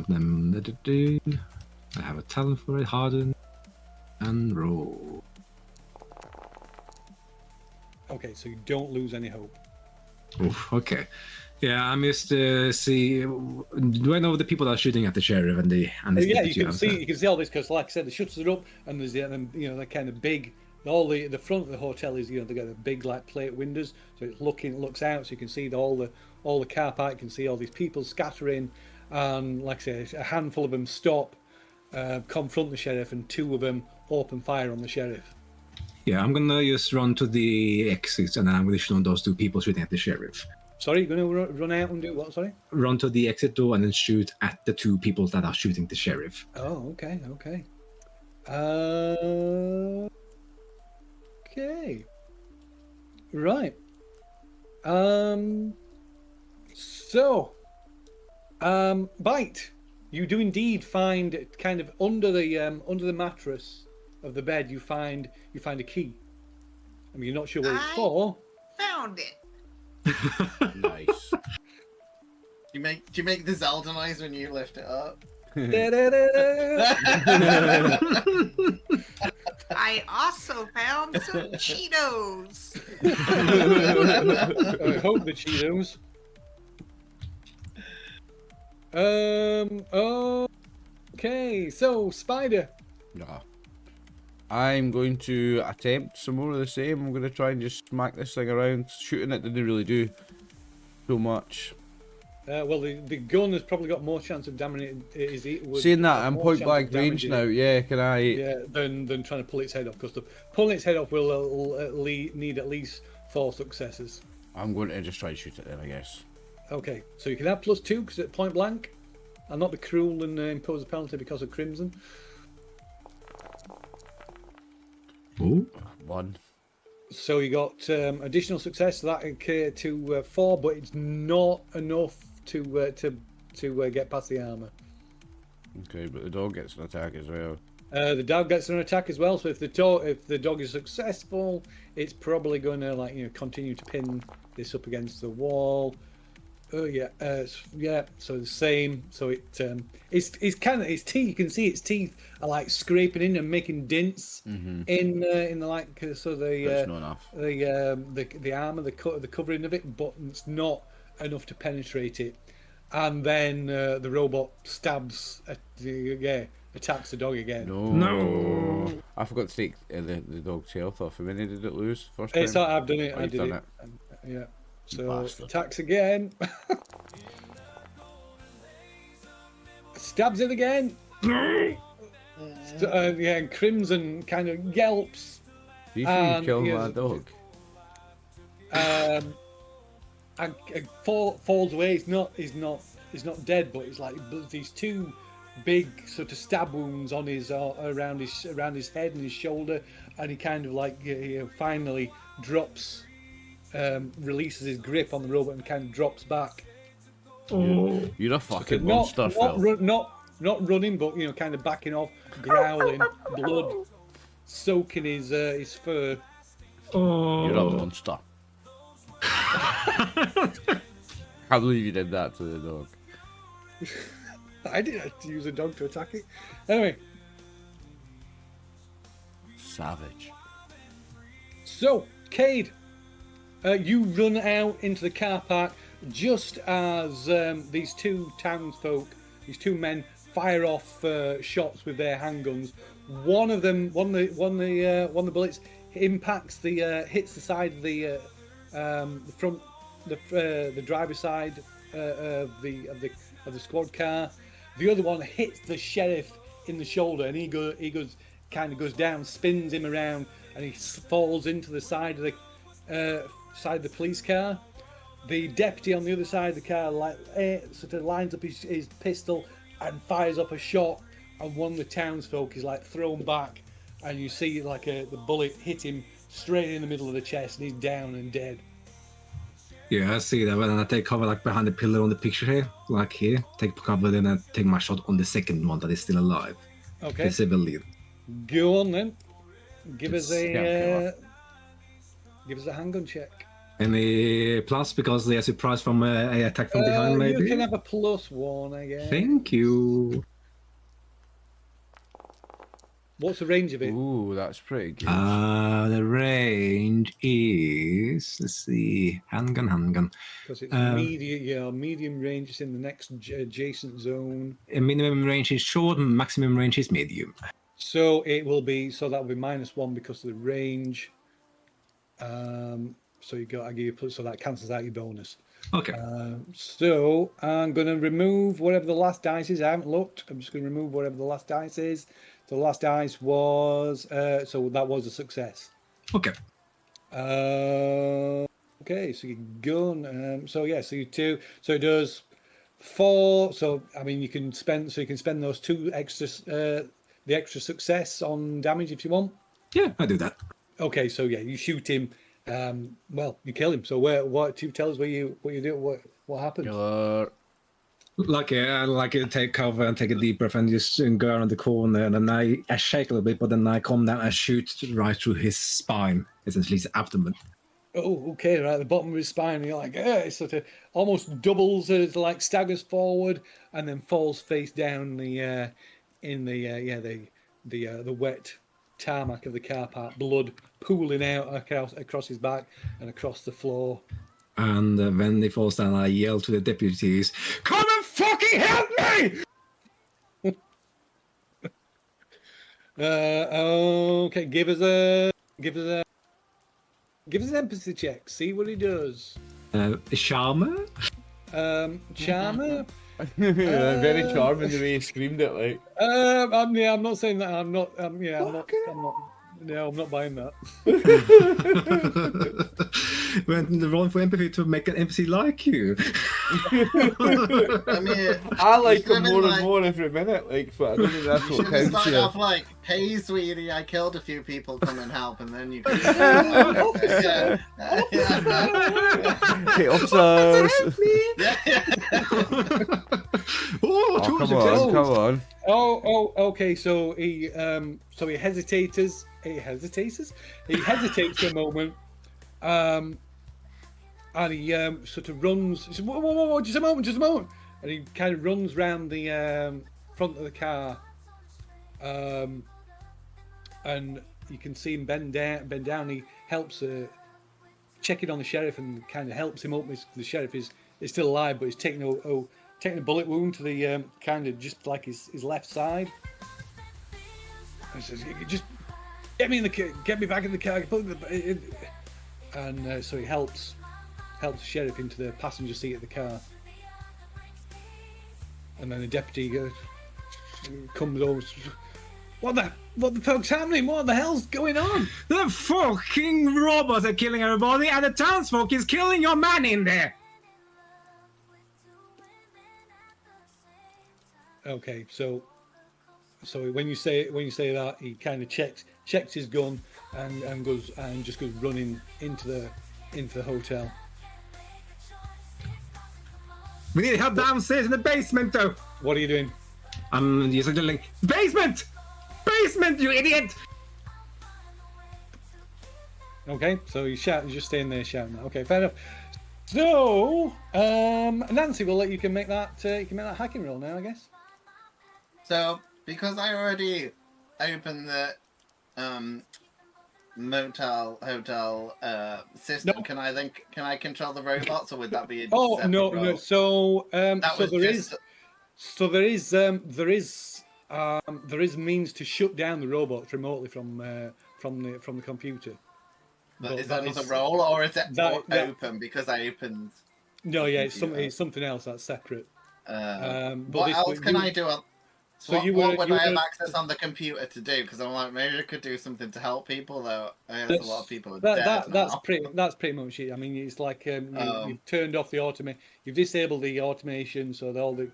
have a talent for it. Harden and roll. Okay, so you don't lose any hope. Oof, okay. Yeah, I missed. See, do I know the people that are shooting at the sheriff and the Yeah, you can see all this because, like I said, the shutters are up, and there's they're kind of big. All the front of the hotel is they got the big plate windows, so it looks out, so you can see all the car park. You can see all these people scattering, and like I say, a handful of them stop, confront the sheriff, and two of them open fire on the sheriff. Yeah, I'm gonna just run to the exits, and then I'm gonna shoot on those two people shooting at the sheriff. Sorry, you're going to run out and do what? Sorry. Run to the exit door and then shoot at the two people that are shooting the sheriff. Oh, okay. Okay. Right. So, Bite, you do indeed find kind of under the mattress of the bed. You find a key. I mean, you're not sure what it's for. Found it. Nice. Do you make the Zelda noise when you lift it up? I also found some Cheetos. I hope the Cheetos. Okay, so Spider. Yeah. I'm going to attempt some more of the same. I'm going to try and just smack this thing around. Shooting it didn't really do so much. Well, the gun has probably got more chance of damaging it. Seeing that, I'm point blank range now. Yeah, can I? Yeah, than trying to pull its head off, because pulling its head off will need at least 4 successes. I'm going to just try and shoot it then, I guess. Okay, so you can have +2 because it's point blank, and not be cruel and impose a penalty because of Crimson. Ooh. 1. So you got additional success, so that to 4, but it's not enough to get past the armor. Okay, but the dog gets an attack as well. The dog gets an attack as well. So if the dog is successful, it's probably going to continue to pin this up against the wall. Oh yeah, yeah. So the same. So it's kind of its teeth. You can see its teeth are like scraping in and making dents in the like. So But it's not enough. the armor, the covering of it, but it's not enough to penetrate it. And then the robot attacks the dog again. No. I forgot to take the dog's health off. How many did it lose first time? It's not, I've done it. Oh, I you've did done it. Yeah. You So bastard. attacks again. Stabs it again. Yeah, and Crimson kind of yelps. Do you think you killed he my has- dog? And falls away. He's not dead, but it's like these two big sort of stab wounds on his around his head and his shoulder, and he kind of like finally drops, releases his grip on the robot and kind of drops back. You're a fucking monster, Phil. Not running, but kind of backing off, growling, blood soaking his fur. You're a monster. I believe you did that to the dog. I didn't have to use a dog to attack it. Anyway, Savage. so Cade, you run out into the car park just as these two townsfolk, these two men, fire off shots with their handguns. One of the bullets impacts hits the side of the front, the driver's side of the squad car. The other one hits the sheriff in the shoulder, and he goes down, spins him around, and he falls into the side of the police car. The deputy on the other side of the car sort of lines up his pistol and fires off a shot, and one of the townsfolk is like thrown back, and you see like the bullet hit him straight in the middle of the chest, and he's down and dead. Yeah, I see that. When I take cover like behind the pillar on the picture here, like here, take cover, then I take my shot on the second one that is still alive. Okay, The civil lead. go on then. Give us It's a handgun check. Any plus because they are surprised from a attack from behind, maybe? You can have a +1, I guess. Thank you. What's the range of it? Ooh, that's pretty good. The range is, let's see, handgun. Because it's uh, medium range. It's in the next adjacent zone. A minimum range is short, maximum range is medium. So it will be. So that will be -1 because of the range. So I give you plus, so that cancels out your bonus. Okay. So I'm going to remove whatever the last dice is. I haven't looked. I'm just going to remove whatever the last dice is. So the last dice was so that was a success. Okay. Okay, so your gun. So you two. So it does 4. So I mean, you can spend those 2 extra the extra success on damage if you want. Yeah, I do that. Okay, so yeah, you shoot him. Well, you kill him. So what? You tell us what you do. What happened? Killer. Like I take cover and take a deep breath and just go around the corner, and then I shake a little bit, but then I come down and shoot right through his spine, essentially his abdomen. Oh, okay, right at the bottom of his spine. And you're like, it sort of almost doubles, like staggers forward, and then falls face down the wet tarmac of the car park, blood pooling out across his back and across the floor. And when he falls down, I yell to the deputies, "Come and fucking help me!" Okay, give us an empathy check. See what he does. Charmer? Charmer. Very charming the way he screamed it, like. I'm not saying that. I'm not. I'm not. No, I'm not buying that. When the role for empathy to make an NPC like you. I mean, I like you him should've more been and more every minute, like, but I don't think that's You what should have counts started here. off like, "Hey, sweetie, I killed a few people. Come and help," and then you could. Hey, officers! Oh, two Oh, come success. on, come on. Oh, okay. So he hesitates. He hesitates for a moment, And he sort of runs. He says, whoa, whoa, whoa, just a moment, just a moment. And he kind of runs round the front of the car. And you can see him bend down. He helps checking on the sheriff and kind of helps him up. The sheriff is still alive, but he's taking a bullet wound to the kind of just like his left side. And he says, "Just get me in the car, get me back in the car." And so he helps the sheriff into the passenger seat of the car. And then the deputy comes over. What the fuck's happening? What the hell's going on? The fucking robots are killing everybody, and the townsfolk is killing your man in there. Okay, so when you say that, he kind of checks his gun and goes running into the hotel. We need help downstairs in the basement, though. What are you doing? I'm just like, basement, you idiot! Okay, so you're just staying there shouting that. Okay, fair enough. So, Nancy, you can make that hacking roll now, I guess. So, because I already opened the hotel system, No. Can I control the robots, or would that be a Oh separate no. role? So there is means to shut down the robots remotely from the computer. But is that another role, or is it that- open because I opened? No, yeah, it's computer? something else that's separate. But What else can I do? So what would I have access on the computer to do? Because I'm like, maybe I could do something to help people, though. I guess a lot of people are dead That's now. pretty much it. I mean, it's like you've turned off the you've disabled the automation, so that all the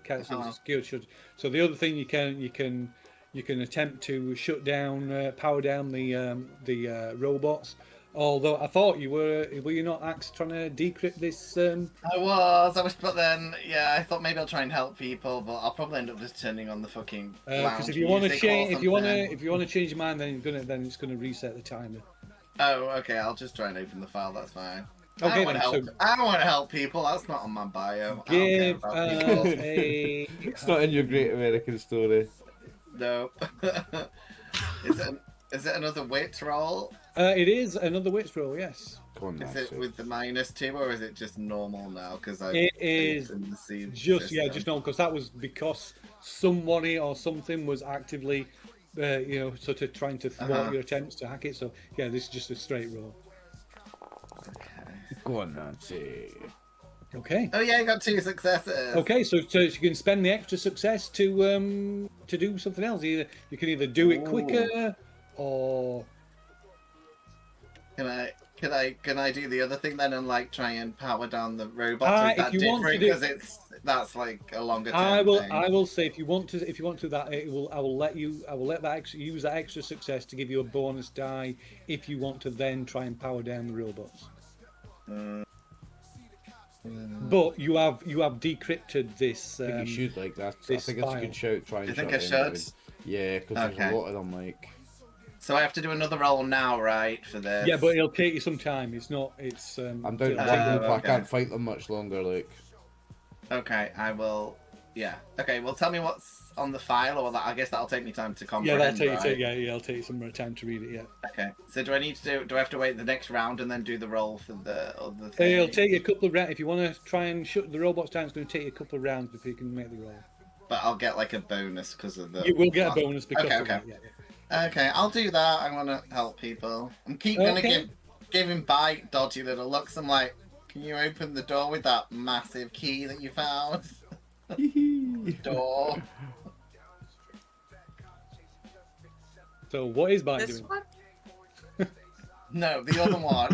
security should. So the other thing you can attempt to shut down, power down the robots. Although I thought were you not trying to decrypt this? I was, but then I thought maybe I'll try and help people, but I'll probably end up just turning on the fucking. Because if you want to change, if you want to change your mind, then it's gonna reset the timer. Oh, okay. I'll just try and open the file. That's fine. Okay, I don't want to help. so- I don't want to help people. That's not on my bio. Give I don't care about people. It's not in your Great American Story. No. Is it another wit roll? It is another witch roll, yes. Come on, Is Nancy. it with the -2, or is it just normal now? Because It is just no, because that was because somebody or something was actively, sort of trying to thwart your attempts to hack it. So yeah, this is just a straight roll. Go on, Nancy. Okay. Oh yeah, you got 2 successes. Okay, so you can spend the extra success to do something else. You can either do it quicker or. Can I do the other thing then and like try and power down the robots? Is that if you want to different? do- Because that's like a longer term I will. thing. I will say if you want to that, I will let that use that extra success to give you a bonus die if you want to then try and power down the robots. But you have decrypted this. I think you should like that. I this think it's a file. good shout. Try and You think shut I it should? down. Yeah, because there's Okay. a lot of them. Like, So I have to do another roll now, right? For this. Yeah, but it'll take you some time. It's not. It's. I'm down to it'll one take you- group. I okay. can't fight them much longer. Like, Okay, I will. Yeah. Okay. Well, tell me what's on the file, or that. I guess that'll take me time to Yeah, comprehend. that'll take right? it'll take you some more time to read it. Yeah. Okay. So do I need to do? Do I have to wait the next round and then do the roll for the other thing? It'll take you a couple of rounds if you want to try and shut the robots down. It's going to take you a couple of rounds before you can make the roll. But I'll get like a bonus because of the. You will get a bonus because Okay, of okay. that. Yeah. Okay, I'll do that. I want to help people. I'm Okay. give him bite dodgy little looks. I'm like, can you open the door with that massive key that you found? Door. So what is Bite This doing? one? No, the other one.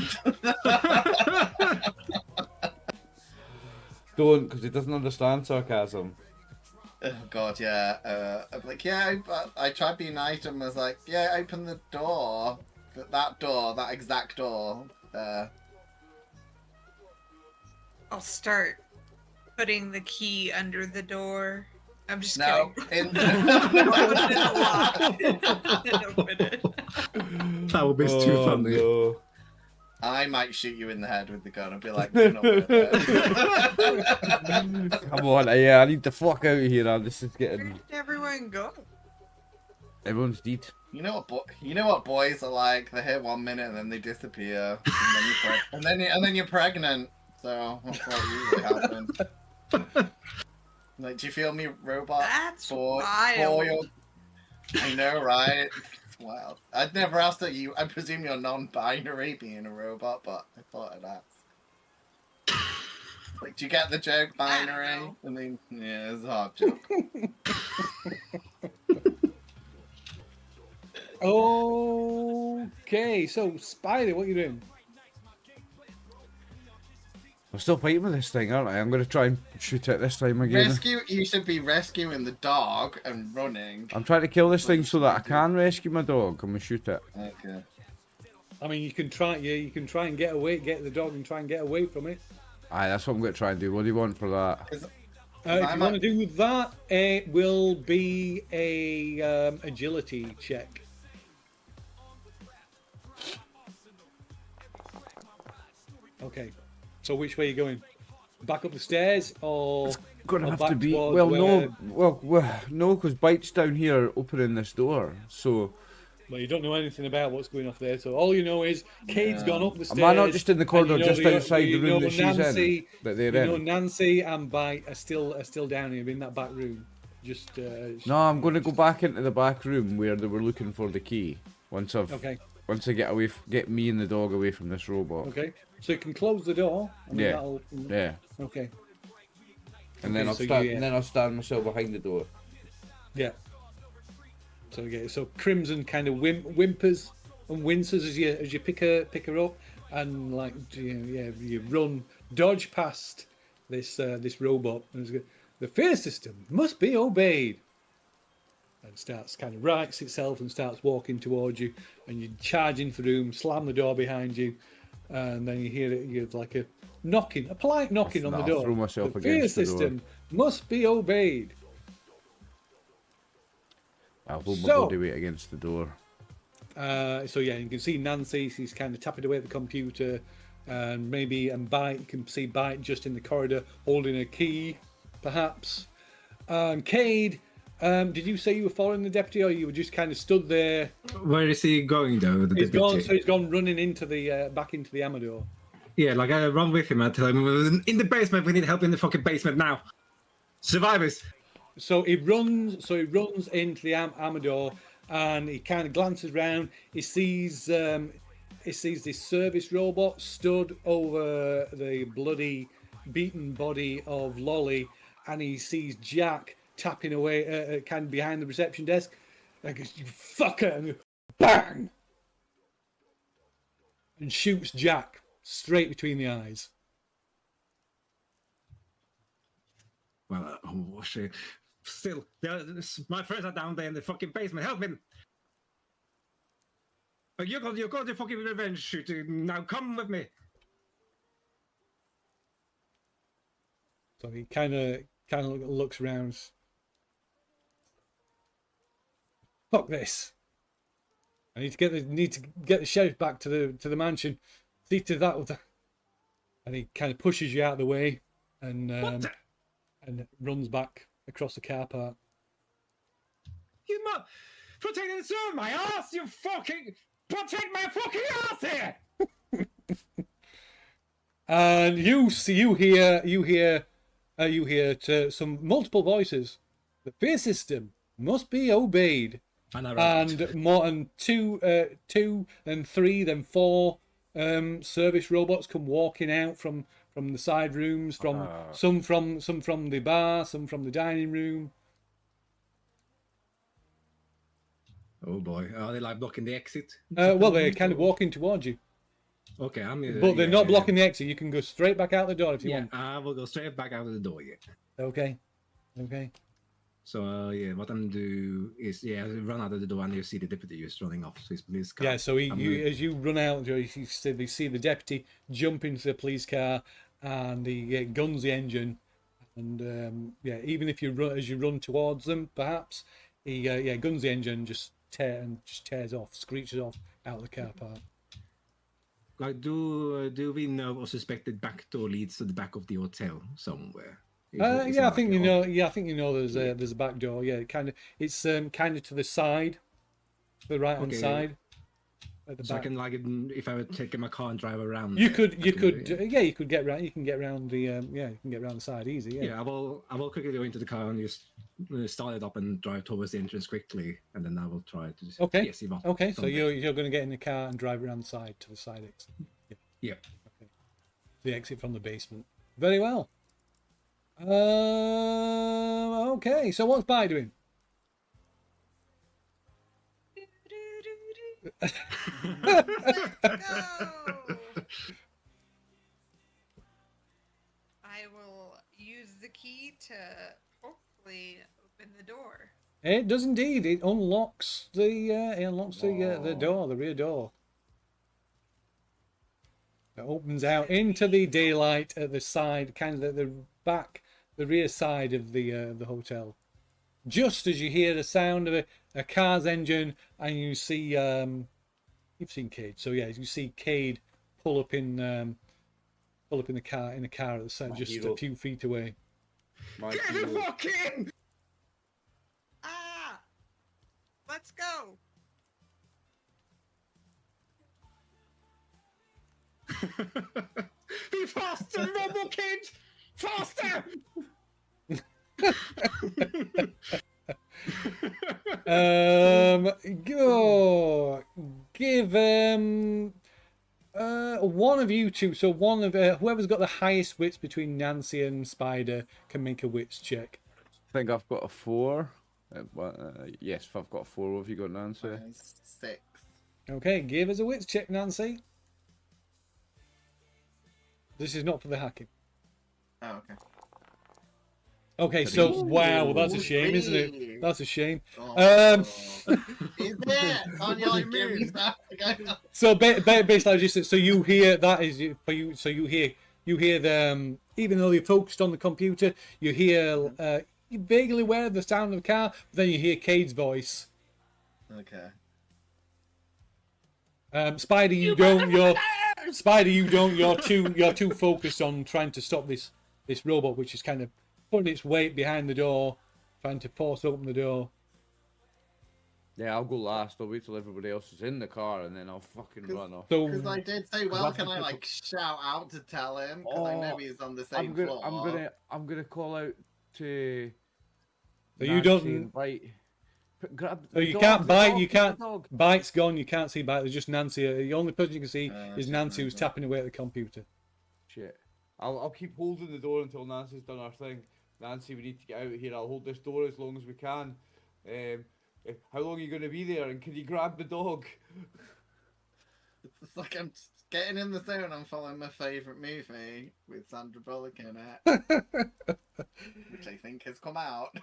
don't, because he doesn't understand sarcasm. Oh god, yeah. I'm like, yeah, but I tried being nice and was like, yeah, open the door. That exact door. I'll start putting the key under the door. I'm just No. kidding. Put it in the lock. And open it. That would be too funny. No. I might shoot you in the head with the gun and be like, "You're not worth it." Come on, yeah, I need the fuck out of here. This is Where getting. did everyone go? Everyone's dead. You know what boys are like. They're here 1 minute and then they disappear, and then you're pregnant. So that's what usually happens. Like, do you feel me, robot? That's for wild. your... I know, right? It's wild. I'd never asked that you. I presume you're non-binary, being a robot, but I thought I'd ask. Like, do you get the joke, binary? I mean, yeah, it's a hard joke. Okay, so Spidey, what are you doing? I'm still fighting with this thing, aren't I? I'm going to try and shoot it this time again. You should be rescuing the dog and running. I'm trying to kill this thing so that I can rescue my dog. I'm going to shoot it. Okay. I mean, you can try and get the dog and try and get away from it. Aye, that's what I'm going to try and do. What do you want for that? If you want to do that, it will be a agility check. Okay. So which way are you going? Back up the stairs, or It's going to have back to be... towards Well, where- no, because Bite's down here opening this door. So... Well, you don't know anything about what's going off there, so all you know is Cade's gone up the stairs. Am I not just in the corridor, and just outside the room that she's in? That they're you know in? Nancy and Bite are still down here in that back room. Just No, I'm going to go back into the back room where they were looking for the key. Once I get me and the dog away from this robot. Okay, so you can close the door. I mean, Yeah. that'll- Yeah. Okay. And then Okay, I'll stand myself behind the door. Yeah. So Crimson kind of whimpers and winces as you pick her up, and like you dodge past this robot, and the fear system must be obeyed, and starts kind of rights itself and starts walking towards you, and you charge into the room, slam the door behind you, and then you hear like a polite knocking on the I'll door. throw myself The fear against the door. system must be obeyed. I'll hold my So- body weight against the door. So yeah, you can see Nancy. She's kind of tapping away at the computer, and Bite. You can see Bite just in the corridor holding a key, perhaps. And Cade, did you say you were following the deputy, or you were just kind of stood there? Where is he going though? The He's gone. deputy? So he's gone running into the back into the Amador. Yeah, like I run with him and tell him in the basement. We need help in the fucking basement now. Survivors. So he runs into the Amador, and he kind of glances around. He sees this service robot stood over the bloody, beaten body of Lolly, and he sees Jack tapping away, kind of behind the reception desk. Like, "You fucker!" and bang, and shoots Jack straight between the eyes. Well, oh shit. Still, my friends are down there in the fucking basement. Help me! You got the fucking revenge shooting. Now come with me. So he kind of looks around. Fuck this! I need to get the sheriff back to the mansion. See to that with the... And he kind of pushes you out of the way, and runs back across the car park. You protect and serve my ass. You fucking protect my fucking ass here. And you hear some multiple voices. The fear system must be obeyed. And more than two and three, then four service robots come walking out from the side rooms, some from the bar, some from the dining room. Oh boy, are they like blocking the exit? Well, they're kind of walking towards you, Okay, but they're not blocking the exit. You can go straight back out the door if you want. I will go straight back out of the door. Yeah. Okay. So what I'm gonna do is run out of the door and you see the deputy just running off to his police car. Yeah, so as you run out, you see the deputy jump into the police car, and he guns the engine, and even if you run towards them, perhaps he guns the engine, and just tears off, screeches off out of the car park. Like, do we know or suspected back door leads to the back of the hotel somewhere? Is it Yeah, I like think a- you know. Yeah, I think you know. Yeah. There's a back door. Yeah, it's kind of to the side, to the right hand Okay. side, at the So I back. can like, if I would take my car and drive around. You there, could, I you can could, do it. yeah, you could get around. You can get around the, yeah, you can get around the side easy. Yeah. Yeah, I will quickly go into the car and just start it up and drive towards the entrance quickly, and then I will try to just, Okay. yeah, see what. Okay. So from there. you're going to get in the car and drive around the side to the side exit. Yeah. Okay. The exit from the basement. Very well. Okay. So what's Pi doing? Let's go! I will use the key to hopefully open the door. It does indeed. It unlocks the the door, the rear door. It opens out into the daylight at the side, kind of the back, the rear side of the hotel. Just as you hear the sound of a car's engine, and you see you've seen Cade, so yeah, you see Cade pull up in the car at the side, just a few feet away. My Get the hero. fuck in! Ah! Let's go! Be faster, Robo Kid! Faster! Go give one of you two. So one of whoever's got the highest wits between Nancy and Spider can make a wits check. I think I've got a 4. Yes, I've got a 4. What have you got, Nancy? 6. Okay, give us a wits check, Nancy. This is not for the hacking. Oh, okay. Okay, so wow, that's a shame, isn't it? Three. That's a shame. Oh. Um, Is it? On your like, give me that. So basically, just so you hear that is for you. So you hear them. Even though you're focused on the computer, you hear you're vaguely aware of the sound of the car. But then you hear Cade's voice. Okay. Spider, you don't. You're Spider, you don't. You're too focused on trying to stop this robot, which is kind of putting its weight behind the door, trying to force open the door. Yeah, I'll go last. I'll wait till everybody else is in the car, and then I'll fucking run off. So Because I did say, well, can I like shout out to tell him? Because I know he's on the same floor. I'm gonna call out to. So you Nancy don't- and bite. Grab. So you the can't dog, bite. the You dog, can't. the dog. Bite's gone. You can't see Bite. There's just Nancy. The only person you can see is just Nancy, who's Nancy. tapping away at the computer. Shit. I'll keep holding the door until Nancy's done her thing. Nancy, we need to get out of here. I'll hold this door as long as we can. How long are you going to be there? And can you grab the dog? It's like I'm just getting in the zone. I'm following my favourite movie with Sandra Bullock in it, which I think has come out at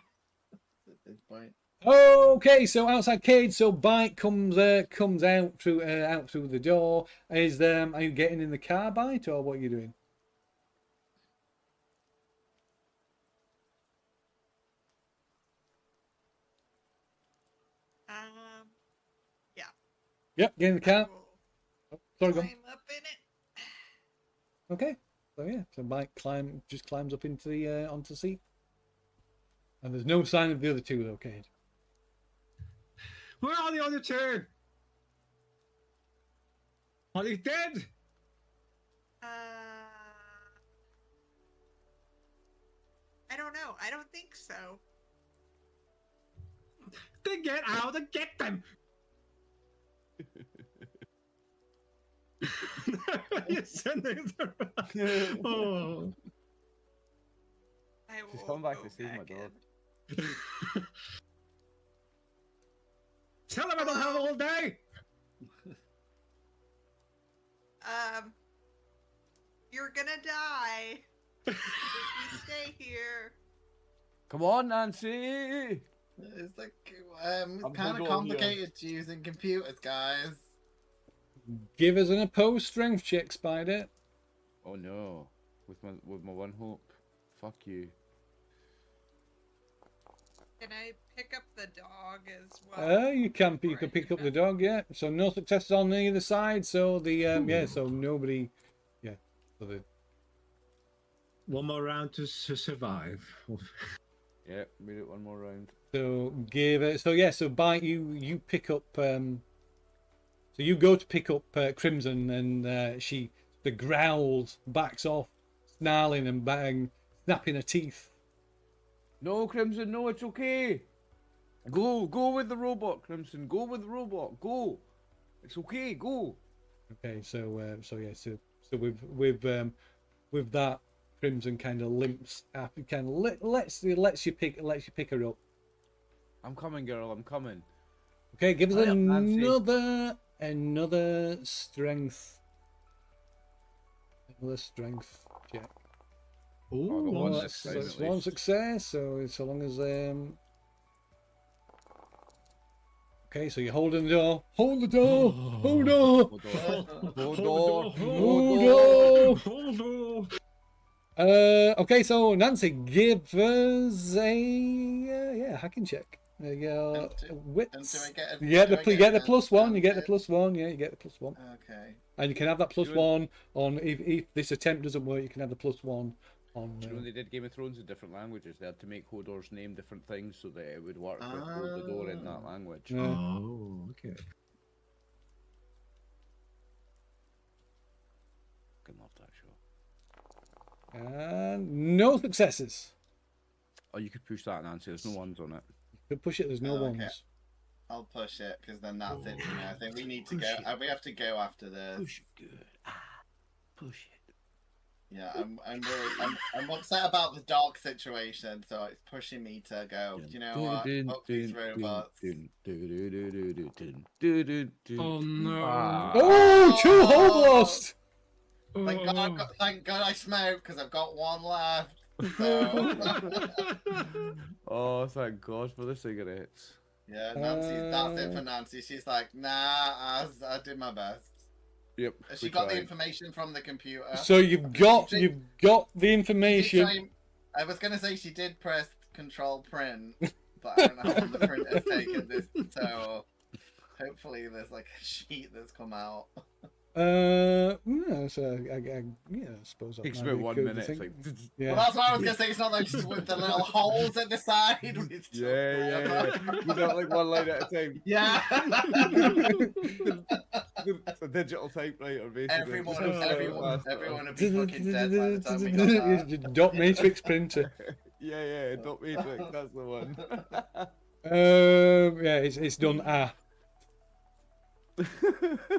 this point. Okay, so outside Cade, so Bite comes out through the door. Are you getting in the car, Bite, or what are you doing? Yeah. Yep, get in the car. We'll Sorry, go. climb up in it. Okay, so yeah, so Bite climbs up into the onto the seat, and there's no sign of the other two though, Cade. Where are the other two? Are they dead? I don't know. I don't think so. Then get out and get them! You're sending them. Oh. I will She's coming back go to save my back dog. in. Tell them I don't have all day! You're gonna die if you stay here. Come on, Nancy! It's like I'm it's gonna kind go of on here. complicated using computers, guys. Give us an opposed strength check, Spider. Oh no. With my one hope. Fuck you. Can I pick up the dog as well? You can pick up the dog, yeah. So no successes on either side. So the yeah, so nobody, yeah. So the One more round to survive. Yeah, made it one more round. so give it. So yeah, so Bite, you pick up. So you go to pick up Crimson, and she the growls, backs off, snarling and bang, snapping her teeth. No, Crimson, no, it's okay. Go with the robot, Crimson. Go with the robot. Go. It's okay. Go. Okay, so yeah, so with that, Crimson kind of limps up, kind of lets you pick her up. I'm coming, girl. I'm coming. Okay, give us Hurry up, Nancy. another strength check. Oh, the Ooh, one So this time, it's at one least. success. So long as okay, so you're holding the door. Hold the door. Hold on. Hold on. Hold on. Hold on. Hold on. Okay, so Nancy, give us a hacking check. There you go. And do I Wits. get You get do I the plus one. You get the plus one. Yeah, you get the plus one. Okay. And you can have that plus Do you- one on if this attempt doesn't work. You can have the plus one on. Do you know when they did Game of Thrones in different languages? They had to make Hodor's name different things so that it would work with hold the door in that language. Yeah. Oh, okay. Fucking love that show. And no successes. Oh, you could push that, Nancy. There's no ones on it. You can push it. There's no Oh, okay. ones. I'll push it because then that's it for me. I think we need to Push go. it. We have to go after this. Push it good. Push it. Yeah, I'm worried. I'm upset about the dog situation, so it's pushing me to go. Do you know what? Fuck these robots. Oh no. Ah. Oh, two hold lost. Thank God I smoked because I've got one left. So. Oh, thank God for the cigarettes. Yeah, Nancy. That's it for Nancy. She's like, nah, I did my best. Yep. She got the information from the computer. So you've got the information. I was gonna say she did press Control Print, but I don't know how long the print has taken this. So hopefully there's like a sheet that's come out. Yeah, so I suppose that Takes might about be 1 good, minute. I It's think. like, Yeah. Well, that's what I was gonna say. It's not like just with the little holes at the side. yeah. You got like one line at a time. Yeah. It's a digital typewriter, basically. Everyone would be fucking dead by the time we got that. Dot matrix printer. Yeah, dot matrix. That's the one. Yeah, it's done.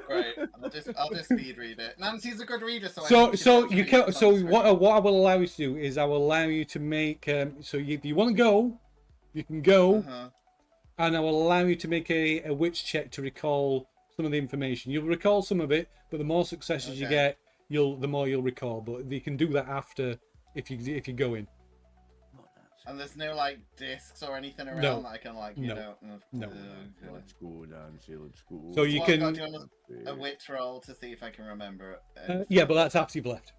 Right, I'll just speed read it. Nancy's a good reader, so You can. So what I will allow you to do is I will allow you to make. So if you want to go, you can go, and I will allow you to make a wits check to recall some of the information. You'll recall some of it, but the more successes you get, the more you'll recall. But you can do that after if you go in. And there's no like discs or anything around No. that I can like No. Let's go, Nancy. Let's go. So you I've can. got to do a wit roll to see if I can remember it. Yeah, but that's after you've left.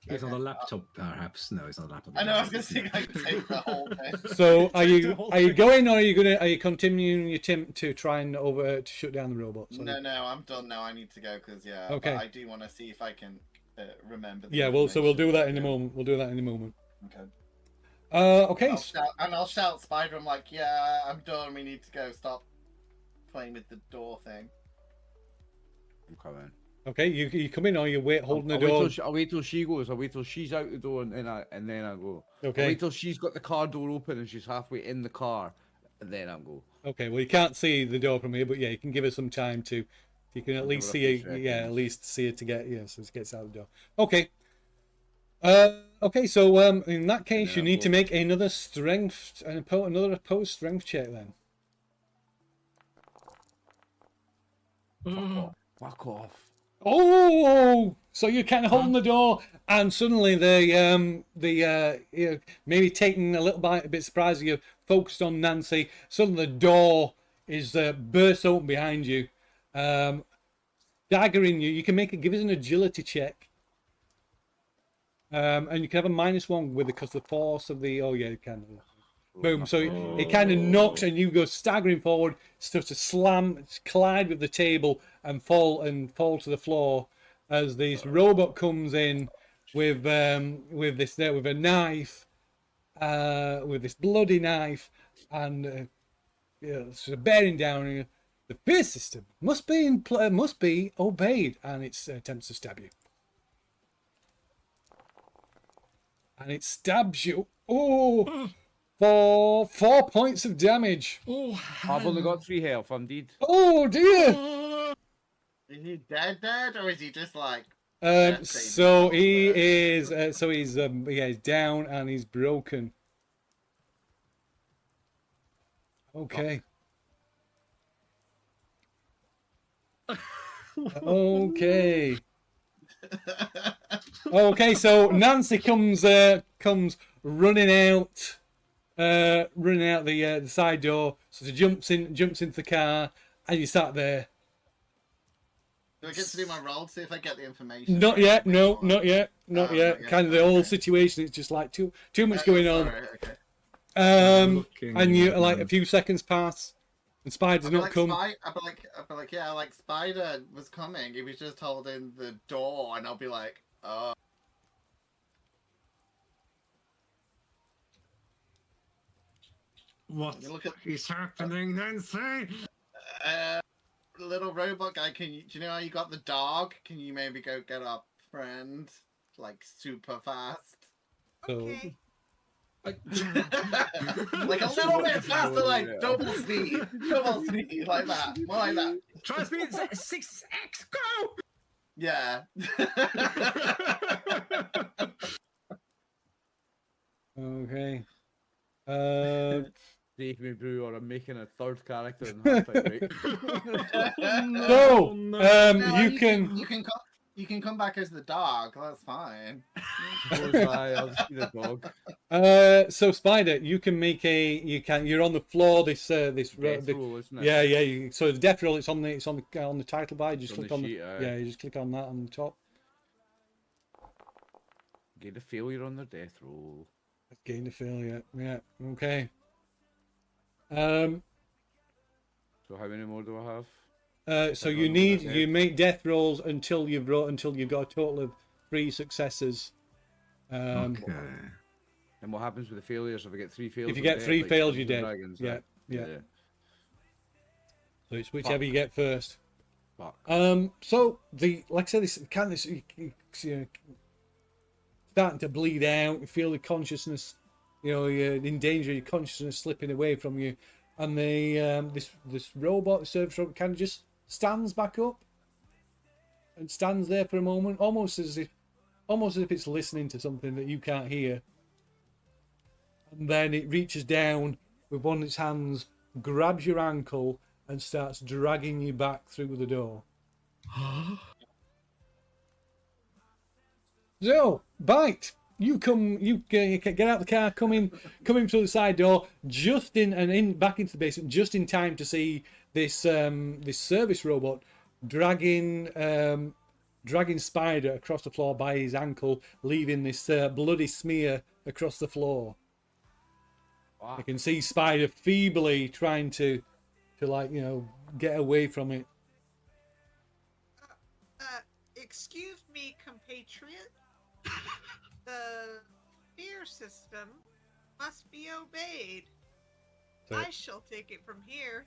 It's on the laptop, perhaps. No, it's not a laptop. I know. I was gonna say I can take the whole thing. So are you going, or are you continuing your attempt to try and to shut down the robots? No, I'm done now. I need to go because Okay. but I do want to see if I can remember. Yeah, we'll do that in a moment. We'll do that in a moment. Okay. Okay. I'll shout Spider. I'm like, yeah, I'm done. We need to go. Stop playing with the door thing. I'm coming. Okay, you come in, or you wait holding the door. I'll wait till she goes. I'll wait till she's out the door, and then I go. Okay. I'll wait till she's got the car door open and she's halfway in the car, and then I'll go. Okay, well you can't see the door from here, but yeah, you can give her some time to. You can at least see her a her. few Yeah, at seconds. least see her to get. So it gets out the door. Okay. Okay, so in that case, you I'll need to go. make another strength and another opposed strength check then. Fuck off. Oh, so you're kind of holding the door, and suddenly maybe taking a bit surprised you focused on Nancy. Suddenly the door is bursts open behind you, daggering you. You can give us an agility check, and you can have a -1 with because the force of the. Oh yeah, you can. Boom. So it kind of knocks, and you go staggering forward, starts to collide with the table, and fall to the floor as this robot comes in with a knife, with this bloody knife, and sort of bearing down. The fear system must be obeyed, and it attempts to stab you. And it stabs you. Oh, for 4 points of damage. Oh, I've only got 3 health, I'm dead. Oh dear. Is he dead, or is he just like? So he is. He's down and he's broken. Okay. Okay. Okay. So Nancy comes running out the side door. So she jumps into the car, and you sat there. Do I get to do my roll to see if I get the information? Not yet. No, not yet. Not yet. Not yet. Kind of the whole situation. It's just like too much going on. Okay. And you like a few seconds pass, and Spider's not come. I'll be like, yeah, like Spider was coming. He was just holding the door, and I'll be like, oh. What is happening, Nancy? Little robot guy, do you know how you got the dog? Can you maybe go get our friend, like, super fast? Okay. Like a little bit faster, like double speed, like that, more like that. Try speed 6x, go! Yeah. Okay. Save me, Brew, or I'm making a third character in half-time, right? You can come back as the dog. That's fine. I'll just be the dog. So Spider, you can make you're on the floor. This Death roll, isn't it? Yeah. So the death roll, it's on the title bar. You just click on sheet, you just click on that on the top. Get a failure on their death roll. Gain a failure. Yeah. Okay. So how many more do I have? So you make death rolls until you've got a total of 3 successes. Okay. And what happens with the failures? If I get 3 fails, If you get 3 like fails, you're dead. Dragons, Yeah. right? So it's whichever you get first. Fuck. So like I said, this starting to bleed out. You feel the consciousness, you're in danger. Your consciousness slipping away from you, and this robot, service robot, kind of just stands back up and stands there for a moment, almost as if it's listening to something that you can't hear. And then it reaches down with one of its hands, grabs your ankle, and starts dragging you back through the door. So, Bite, you get out the car, come in through the side door, back into the basement, just in time to see this service robot dragging Spider across the floor by his ankle, leaving this bloody smear across the floor. Wow. I can see Spider feebly trying to get away from it. Excuse me, compatriot. The fear system must be obeyed. So- I shall take it from here.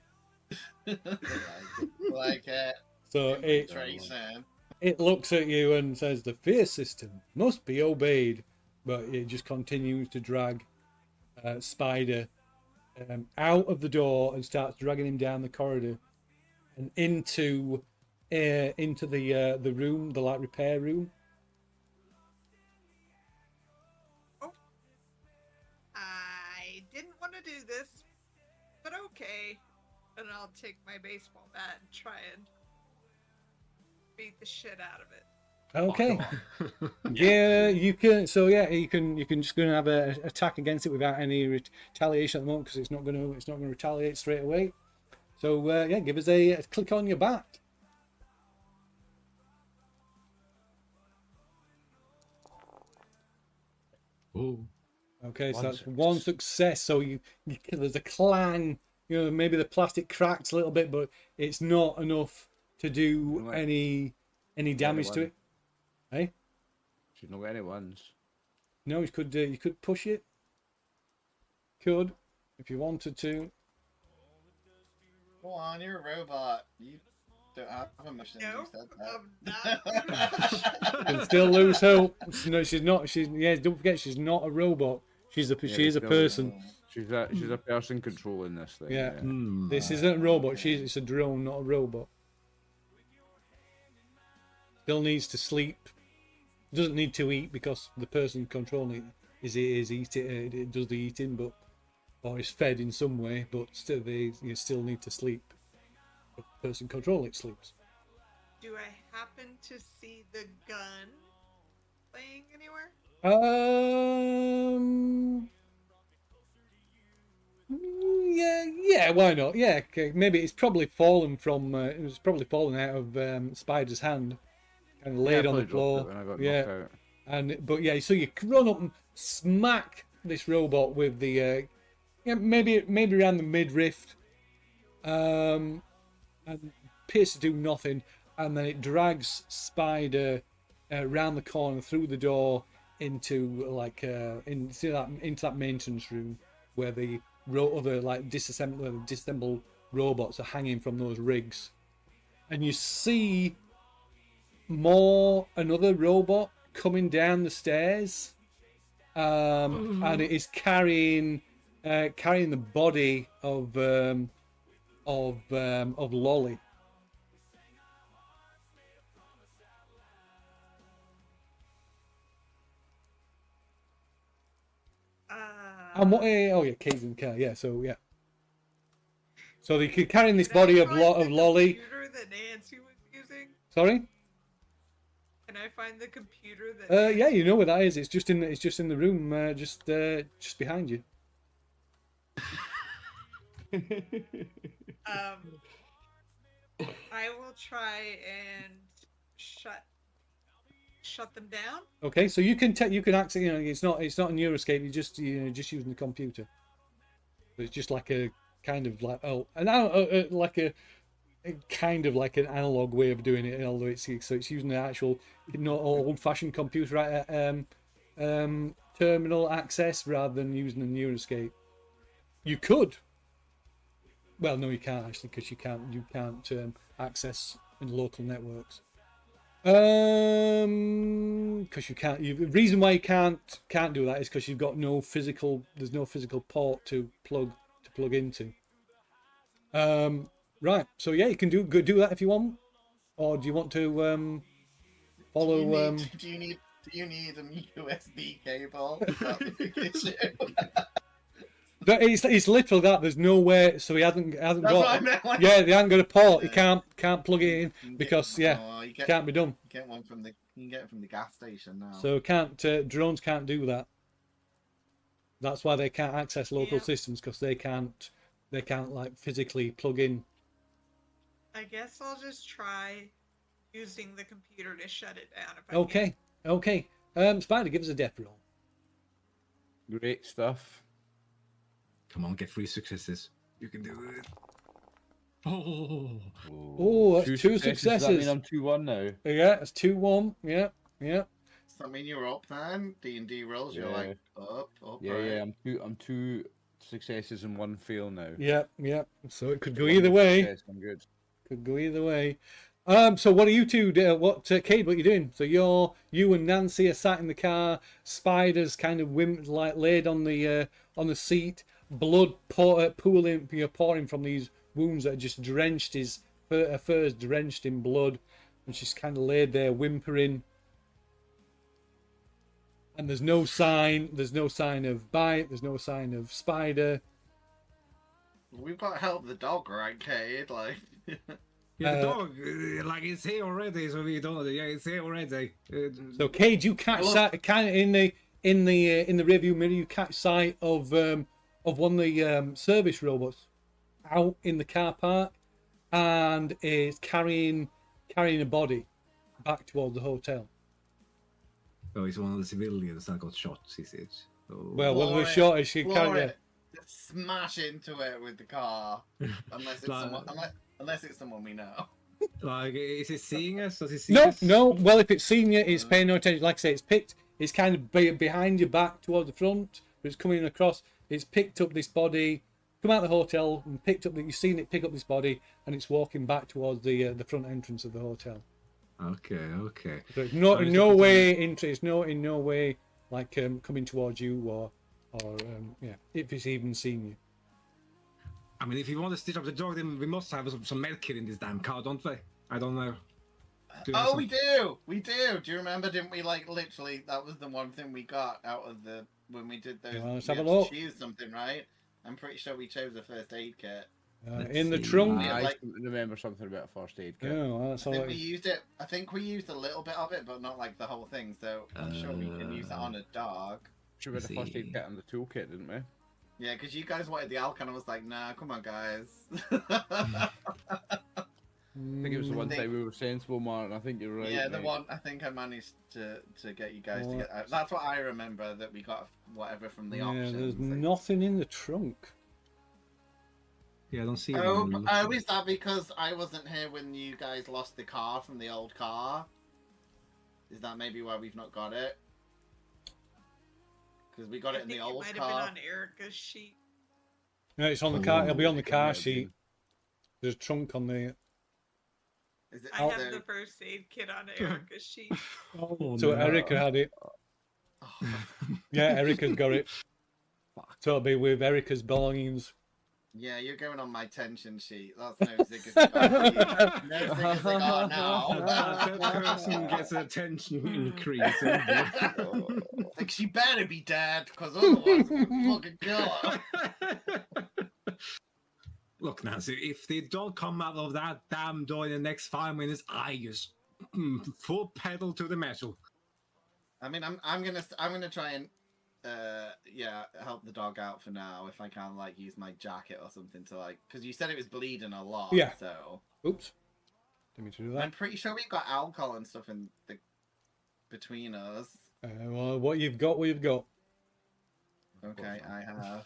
Like it. So it looks at you and says, "The fear system must be obeyed," but it just continues to drag Spider out of the door and starts dragging him down the corridor and into the room, the repair room. I didn't want to do this, but okay. And I'll take my baseball bat and try and beat the shit out of it. Okay. Yeah, you can. So yeah, you can just go and have an attack against it without any retaliation at the moment because it's not going to retaliate straight away. So yeah, give us a click on your bat. Oh. Okay, so One that's one success. So there's a clang. You know, maybe the plastic cracks a little bit, but it's not enough to do Right. any damage to it. Hey, She's not got any ones. no, you could push it. Could, if you wanted to. Go on, you're a robot. You don't have emotions. No, You said I'm that. Can still lose hope. No, she's not. She's don't forget, she's not a robot. She is a still- person. She's a person controlling this thing. Yeah. Hmm. This isn't a robot. It's a drone, not a robot. Still needs to sleep. Doesn't need to eat because the person controlling it is eating. It does the eating, but or is fed in some way. But still, you still need to sleep. The person controlling it sleeps. Do I happen to see the gun playing anywhere? Yeah. Why not? Yeah. Okay. Maybe it's probably fallen from. It was probably fallen out of Spider's hand, kind of laid on the floor. When I got Yeah. knocked out. But yeah, so you run up and smack this robot with the maybe around the midriff, and appears to do nothing, and then it drags Spider around the corner through the door into into that maintenance room where the other disassembled robots are hanging from those rigs, and you see another robot coming down the stairs, and it is carrying the body of Lolly. And what? Oh yeah, Kay's in the car. Yeah, so yeah. So they keep carrying this body of Lolly. Computer that Nancy was using. Sorry. Can I find the computer that? Yeah, you know where that is. It's just in the room, just behind you. I will try and shut them down. Okay, so you can access. You know, it's not a Neuroscape. You're just using the computer. But it's just like a kind of like like a kind of like an analog way of doing it. Although it's using the actual old-fashioned computer terminal access rather than using a Neuroscape. You could. Well, no, you can't actually, because you can't access in local networks. Because you can't. The reason why you can't do that is because you've got there's no physical port to plug into. Right. So yeah, you can do that if you want, or do you want to follow? Do you need a USB cable? Is that the big issue? But it's literally that. There's nowhere, so he hasn't That's got. what I meant, like- Yeah, they haven't got a port. You can't plug it in because you can't be done. You can get it from the gas station now. So drones can't do that. That's why they can't access local systems, because they can't like physically plug in. I guess I'll just try using the computer to shut it down. If I Okay. Spider, give us a death roll. Great stuff. Come on, get 3 successes. You can do it. Oh, Oh, that's two Does that successes. mean I'm 2-1 now? Yeah, it's 2-1. Yeah. Does that mean you're up then? D&D rolls, you're like up. Yeah, right? yeah. I'm two successes and 1 fail now. Yeah. So it could go One either way. success, I'm good. Could go either way. So what are you two? Cade? What are you doing? So you and Nancy are sat in the car. Spider's kind of laid on the seat. Blood pouring from these wounds that are just drenched. His fur is drenched in blood, and she's kind of laid there whimpering. And there's no sign of bite. There's no sign of Spider. We've got to help the dog, right, Cade? Like, yeah, the dog, like it's here already, so we don't. Yeah, it's here already. So Cade, you catch sight kind of in the rearview mirror. You catch sight of one of the service robots out in the car park, and is carrying a body back towards the hotel. Oh, he's one of the civilians that got shot. He said. Well, with Floor the it, shortage, you floor can't. Yeah. it, smash into it with the car, unless it's Like- someone, unless it's someone we know. Like, is it seeing us? Does it see No, us? no. Well, if it's seen you, it's paying no attention. Like I say, it's picked. It's kind of behind your back towards the front, but it's coming across. It's picked up this body, come out of the hotel, and picked up. You've seen it pick up this body, and it's walking back towards the front entrance of the hotel. Okay. So it's not I in was no looking way it's no in no way like coming towards you or yeah, if it's even seen you. I mean, if you want to stitch up the dog, then we must have some medkit in this damn car, don't we? I don't know. Oh, we do. Do you remember? Didn't we like literally? That was the one thing we got out of the when we did those. Well, let's we have a had to look. choose something, right? I'm pretty sure we chose a first aid kit. In the see. trunk. Yeah, I like- remember something about a first aid kit. Yeah, well, that's I all. think we used it. I think we used a little bit of it, but not like the whole thing. So I'm sure we can use it on a dog. Should we have the first aid See. kit in the toolkit, didn't we? Yeah, because you guys wanted the alcohol, and I was like, nah, come on, guys. I think it was the one think- time we were sensible, Martin. I think you're right. Yeah, the mate. one I think I managed to get you guys to What? get. That's what I remember that we got whatever from the Yeah, options. there's like- nothing in the trunk. Yeah, I don't see Oh, them. is that because I wasn't here when you guys lost the car from the old car? Is that maybe why we've not got it? Because we got it in the old It might car. have been on Erica's sheet. No, it's on the car. It'll be on the It might car have sheet. been. There's a trunk on the. Is it? I have the first aid kit on Erica's sheet. Oh, So no. Erica had it. Yeah, Erica's got it. So it'll be with Erica's belongings. Yeah, you're going on my tension sheet. That's no Ziggas about you. No Ziggas I got now. That person gets a tension increase. Like, she better be dead, because otherwise we'll fucking kill her. Look, Nancy, if they don't come out of that damn door in the next 5 minutes, I just full pedal to the metal. I mean, I'm gonna try and help the dog out for now if I can, like use my jacket or something to like, because you said it was bleeding a lot. Yeah. So Oops. Didn't mean to do I'm that. pretty sure we got alcohol and stuff in the between us. Well, what you've got, we've got. Okay, I have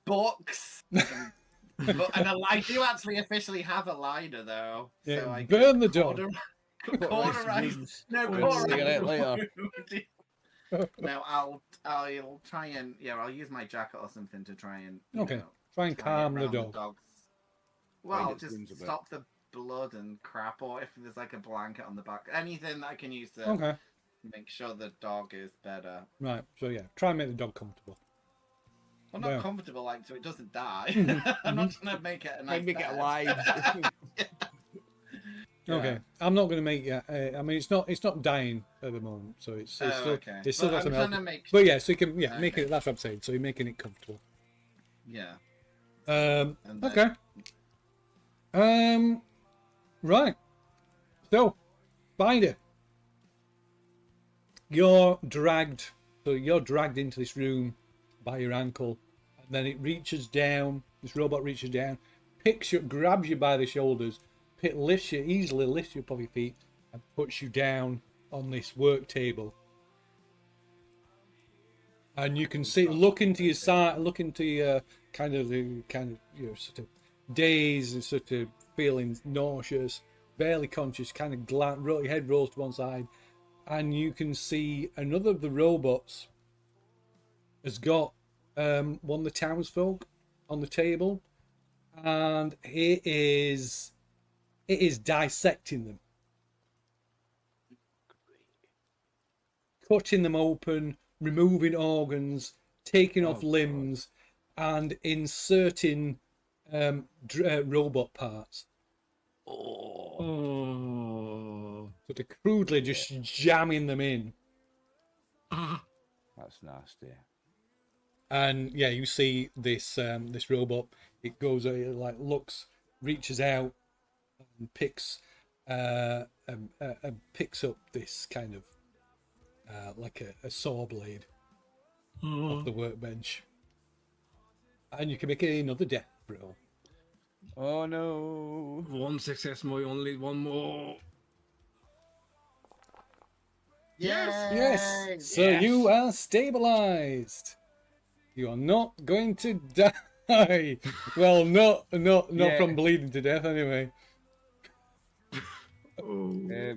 books. And I do actually officially have a lighter though. Yeah, So I burn the dog. Cauterize. No, Cigarette later. cauterize. No, I'll try and I'll use my jacket or something to try and Okay. Try and try calm and the get around dog. dogs. Well, its just wounds a bit. stop the blood and crap, or if there's like a blanket on the back, anything that I can use to Okay. make sure the dog is better. Right. So yeah, try and make the dog comfortable. Well, not Yeah. comfortable, like so it doesn't die. I'm not trying to make it a nice Make it bed. alive. Yeah. Okay. I'm not going to make you. I mean, it's not dying at the moment, so it's Oh, still okay. it's still Well, got some I'm trying help. to make. But yeah, so you can make Okay. it. That's what I'm saying. So you're making it comfortable. Yeah. Um. And then- Okay. Right. So, Spider, you're dragged. So you're dragged into this room by your ankle, and then it reaches down. This robot reaches down, picks you, grabs you by the shoulders, easily lifts you up off your feet, and puts you down on this work table. And you can see, look into your side, look into your kind of sort of daze and sort of feeling nauseous, barely conscious, kind of your head rolls to one side, and you can see another of the robots has got one of the townsfolk on the table, and it is dissecting them, cutting them open, removing organs, taking off limbs, and inserting robot parts. Oh. Sort of crudely just jamming them in. That's nasty. And yeah, you see this robot. It goes looks, reaches out, and picks up this kind of like a saw blade off the workbench, and you can make another death roll. Oh no. One success more, only one more. Yes. Yay! So you are stabilized. You are not going to die. Well, not Yeah. from bleeding to death anyway. Oh. I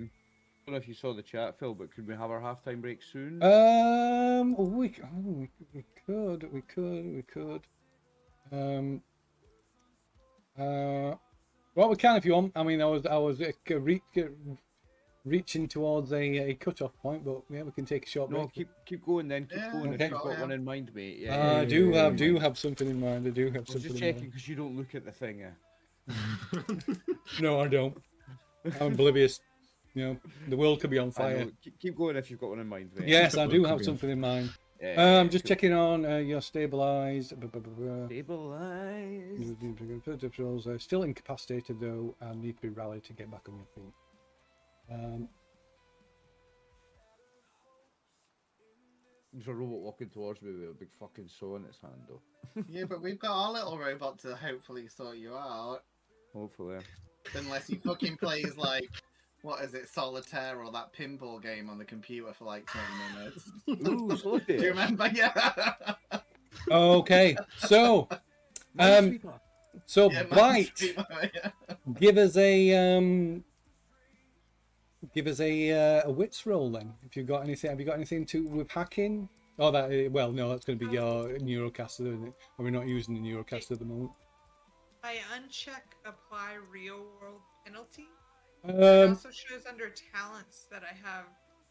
don't know if you saw the chat, Phil, but could we have our halftime break soon? We could. Well, we can if you want. I mean, I was reaching towards a cut-off point, but yeah, we can take a short No, break. keep going then. Keep Yeah, going okay. if you've got Yeah. one in mind, mate. Yeah, I yeah, do yeah, have yeah. something in mind. I do have I was something just in checking mind. because you don't look at the thing. No, I don't. I'm oblivious. You know, the world could be on I fire. know. Keep going if you've got one in mind, mate. Yes, I do Could have be on something in mind. Yeah, Just cool. checking on you're stabilized. Stabilize. Still incapacitated though, and need to be rallied to get back on your feet. There's a robot walking towards me with a big fucking saw in its hand, though. Yeah, but we've got our little robot to hopefully sort you out. Hopefully. Unless he fucking plays like, what is it, Solitaire or that pinball game on the computer for like 10 minutes. Ooh, Do Solitaire. you remember? Yeah. Okay, so Yeah, Blight, yeah. give us a wits roll then. If you've got anything, have you got anything to with hacking? Oh, well, no, that's going to be your Neurocaster, isn't it? And we're not using the Neurocaster at the moment. I uncheck apply real world penalty. It Um, also shows under talents that I have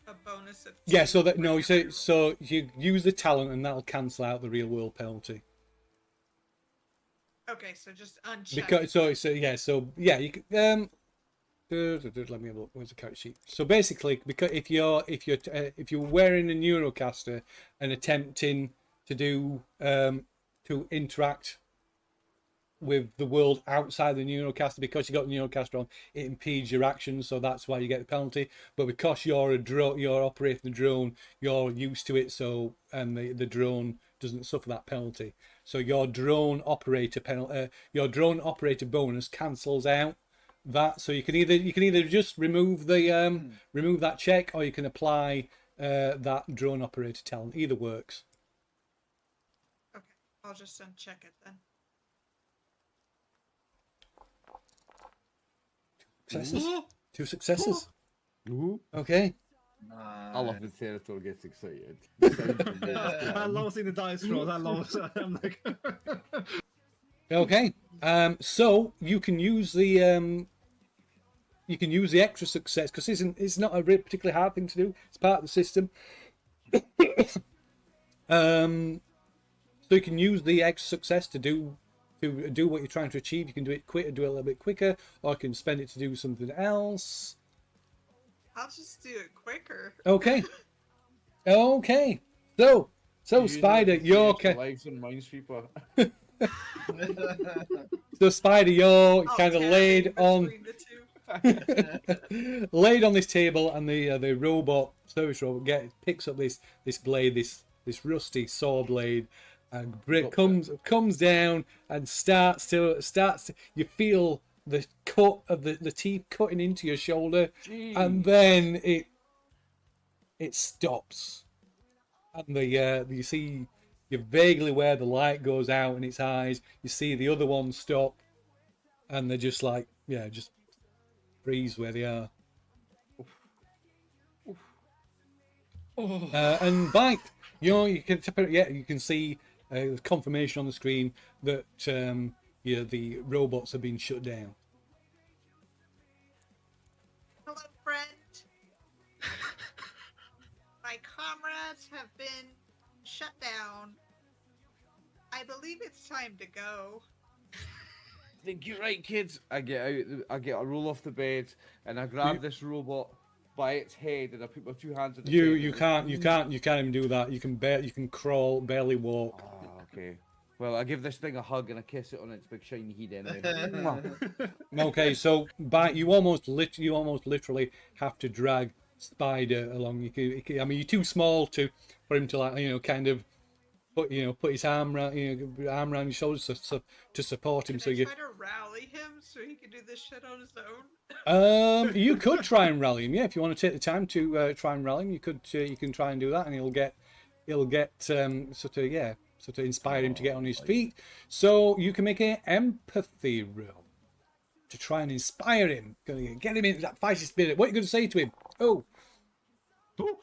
a bonus of 2. yeah, so that no, so you use the talent and that'll cancel out the real world penalty. Okay, so just uncheck. Because you can let me have a look. Where's the character sheet? So basically, because if you're wearing a Neurocaster and attempting to do to interact with the world outside the Neurocaster, because you got the Neurocaster on, it impedes your actions, so that's why you get the penalty. But because you're operating the drone, you're used to it, so and the drone doesn't suffer that penalty. So your drone operator bonus cancels out that. So you can either just remove the remove that check, or you can apply that drone operator talent. Either works. Okay, I'll just uncheck it then. Successes. 2 successes. Ooh. Okay. I love the Territor gets excited. I love seeing the dice roll. I love. I'm like. Okay. So you can use the extra success, because it's not a particularly hard thing to do. It's part of the system. So you can use the extra success to do what you're trying to achieve. You can do it quick, do it a little bit quicker, or you can spend it to do something else. I'll just do it quicker. Okay. Okay. So Spider, you're lives and Minesweeper. so Spider, you're I'll kind of tap laid in on between the two. laid on this table, and the service robot picks up this blade, this rusty saw blade, and comes down and starts to you feel the cut of the teeth cutting into your shoulder. Jeez. And then it stops, and you vaguely where the light goes out in its eyes. You see the other ones stop, and they're just like just freeze where they are. And Bite, you can see confirmation on the screen that the robots have been shut down. Hello, friend. My comrades have been shut down. I believe it's time to go. I think you're right, kids. I get a roll off the bed, and I grab this robot by its head, and I put my 2 hands on its head. You can't even do that. You can crawl, barely walk. Oh, okay. Well, I give this thing a hug and I kiss it on its big shiny head anyway. Okay, so you almost literally have to drag Spider along. I mean, you're too small for him to kind of put his arm around your shoulders to support him. Can So I you try to rally him so he can do this shit on his own? you could try and rally him. Yeah, if you want to take the time to try and rally him, you can try and do that, and he'll get sort of inspire him to get on his feet. So you can make an empathy roll to try and inspire him, get him into that fighting spirit. What are you going to say to him? Oh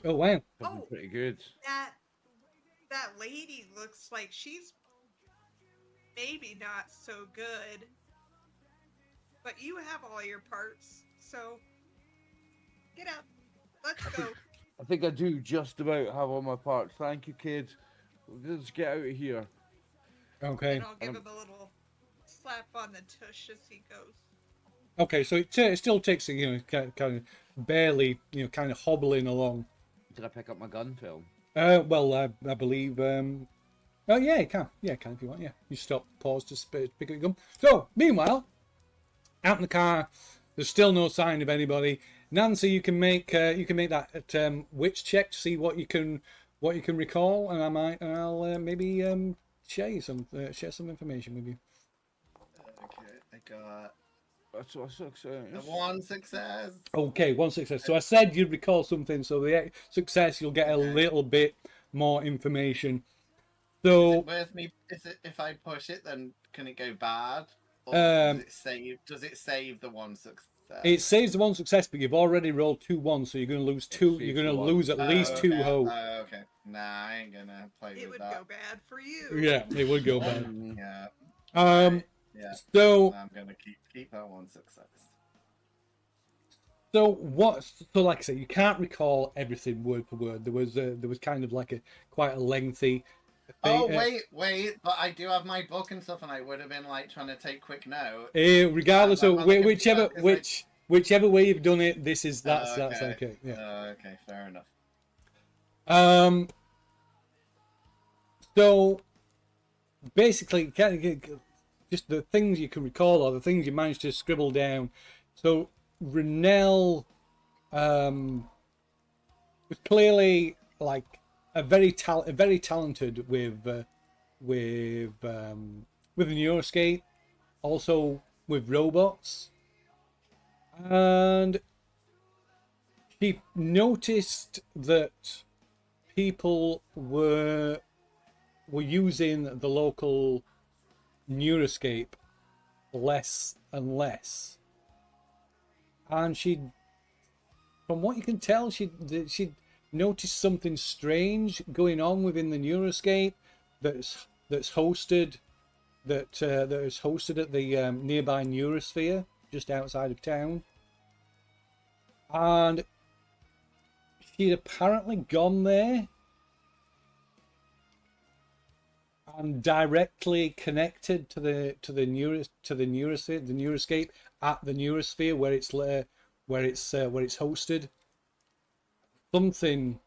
wow. Oh, Pretty good. that lady looks like she's maybe not so good, but you have all your parts, so get up. Let's go. I think I do just about have all my parts. Thank you, kids. Let's get out of here. Okay. And I'll give him a little slap on the tush as he goes. Okay, so it still takes kind of barely kind of hobbling along. Did I pick up my gun, Phil? Well, I believe. Oh yeah, you can. Yeah, can if you want. Yeah, you stop, pause to pick up your gun. So meanwhile, out in the car, there's still no sign of anybody. Nancy, you can make that witch check to see what you can recall, and I'll maybe share some information with you. Okay, I got That's a success. one success. Okay, one success. So I said you'd recall something. So the success, you'll get a little bit more information. Is So it worth me? Is it if I push it, then can it go bad? Or does it save the one success? it saves the one success, but you've already rolled 2 1, so you're going to lose 2. You're going to lose at least 2 hope. Okay. Nah, I ain't gonna play It with would that. go bad for you. Yeah, it would go bad. Yeah. Yeah. So I'm gonna keep that one success. So like I say, you can't recall everything word for word. There was kind of like quite a lengthy thing. Oh wait, but I do have my book and stuff, and I would have been like trying to take quick notes. Regardless of on the whichever computer, whichever way you've done it, that's okay. okay. Yeah. Okay, fair enough. So basically, just the things you can recall or the things you managed to scribble down. So Renell was clearly like very talented with the Neuroscape, also with robots, and she noticed that people were using the local Neuroscape less and less, and from what you can tell, she noticed something strange going on within the Neuroscape that's hosted at the nearby Neurosphere just outside of town, and she'd apparently gone there and directly connected to the Neuroscape at the Neurosphere where it's hosted. Something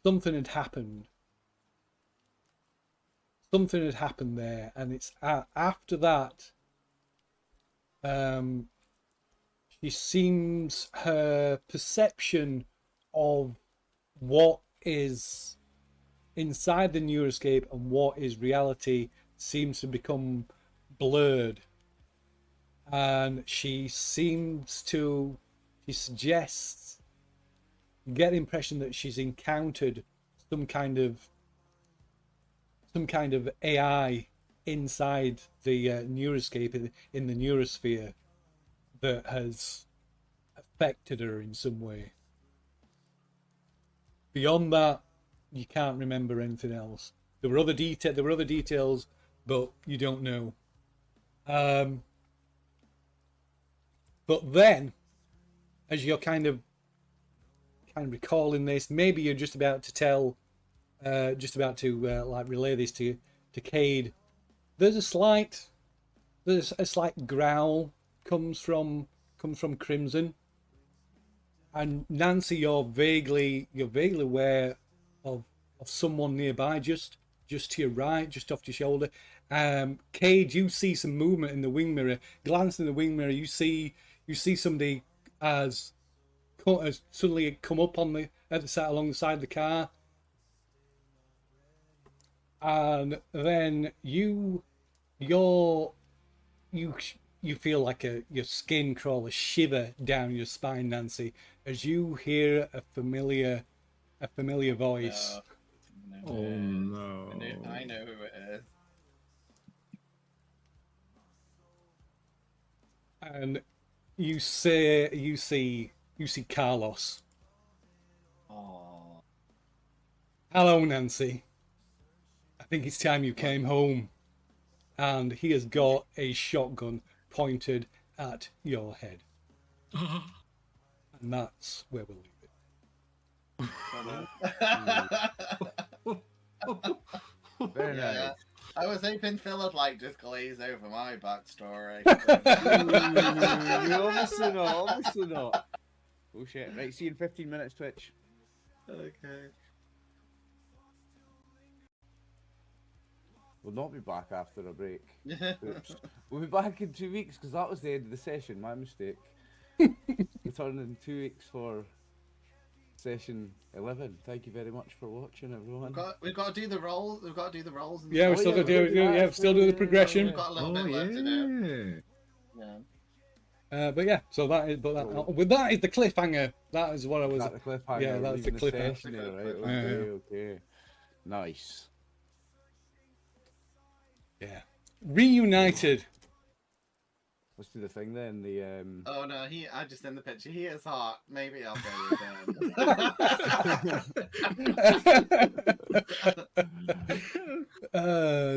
had happened. Something had happened there, and it's after that. She seems her perception of what is inside the Neuroscape and what is reality seems to become blurred, and she suggests, you get the impression that she's encountered some kind of AI inside the Neuroscape in the Neurosphere that has affected her in some way. Beyond that, you can't remember anything else. There were other details, but you don't know. But then, as you're kind of recalling this, maybe you're just about to relay this to Cade. There's a slight growl comes from Crimson, and Nancy, you're vaguely aware of someone nearby, just to your right, just off your shoulder. Cade, you see some movement in the wing mirror. Glance in the wing mirror, you see somebody has suddenly come up on the side along the side of the car, and then you feel like your skin crawl, a shiver down your spine, Nancy, as you hear a familiar voice. Oh no. I know who it is. And you see Carlos. Oh. Hello, Nancy. I think it's time you came home. And he has got a shotgun pointed at your head. And that's where we'll leave it. Very Yeah. nice. I was hoping Phil would like just glaze over my backstory. Obviously not. Obviously not. Oh shit! Right, see you in 15 minutes, Twitch. Okay. We'll not be back after a break. Oops. We'll be back in 2 weeks because that was the end of the session. My mistake. Return in 2 weeks for session 11. Thank you very much for watching, everyone. We've got to do the rolls. We've got to do the rolls. And Yeah, we're stuff. still gonna do yeah, still do the progression. We've got a little bit left to do. Yeah. But yeah, so that is that is the cliffhanger. That is what I was. Is that the cliffhanger? Yeah, that's the Leaving cliffhanger. session there, right? Okay. Nice. Yeah. Reunited. Let's do the thing then. The Oh no, I just in the picture. He is hot. Maybe I'll go with him.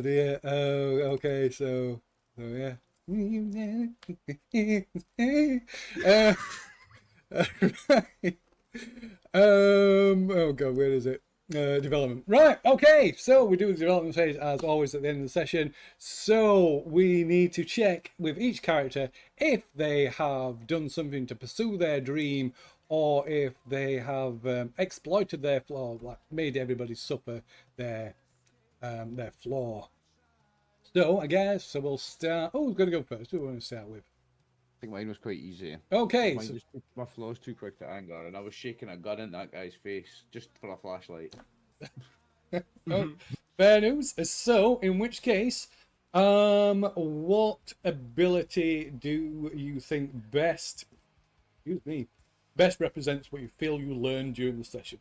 Dear. Oh, okay. So yeah. Oh god, where is it? Development. Right, okay, so we do the development phase as always at the end of the session. So we need to check with each character if they have done something to pursue their dream or if they have exploited their flaw, like made everybody suffer their flaw. So I guess so we'll start. Oh, we're gonna go first. Who do we want to start with? I think mine was quite easy. Okay, Mine so just took my flaw's too quick to anger, and I was shaking a gun in that guy's face just for a flashlight. oh, fair news. So, in which case, what ability do you think best represents what you feel you learned during the session?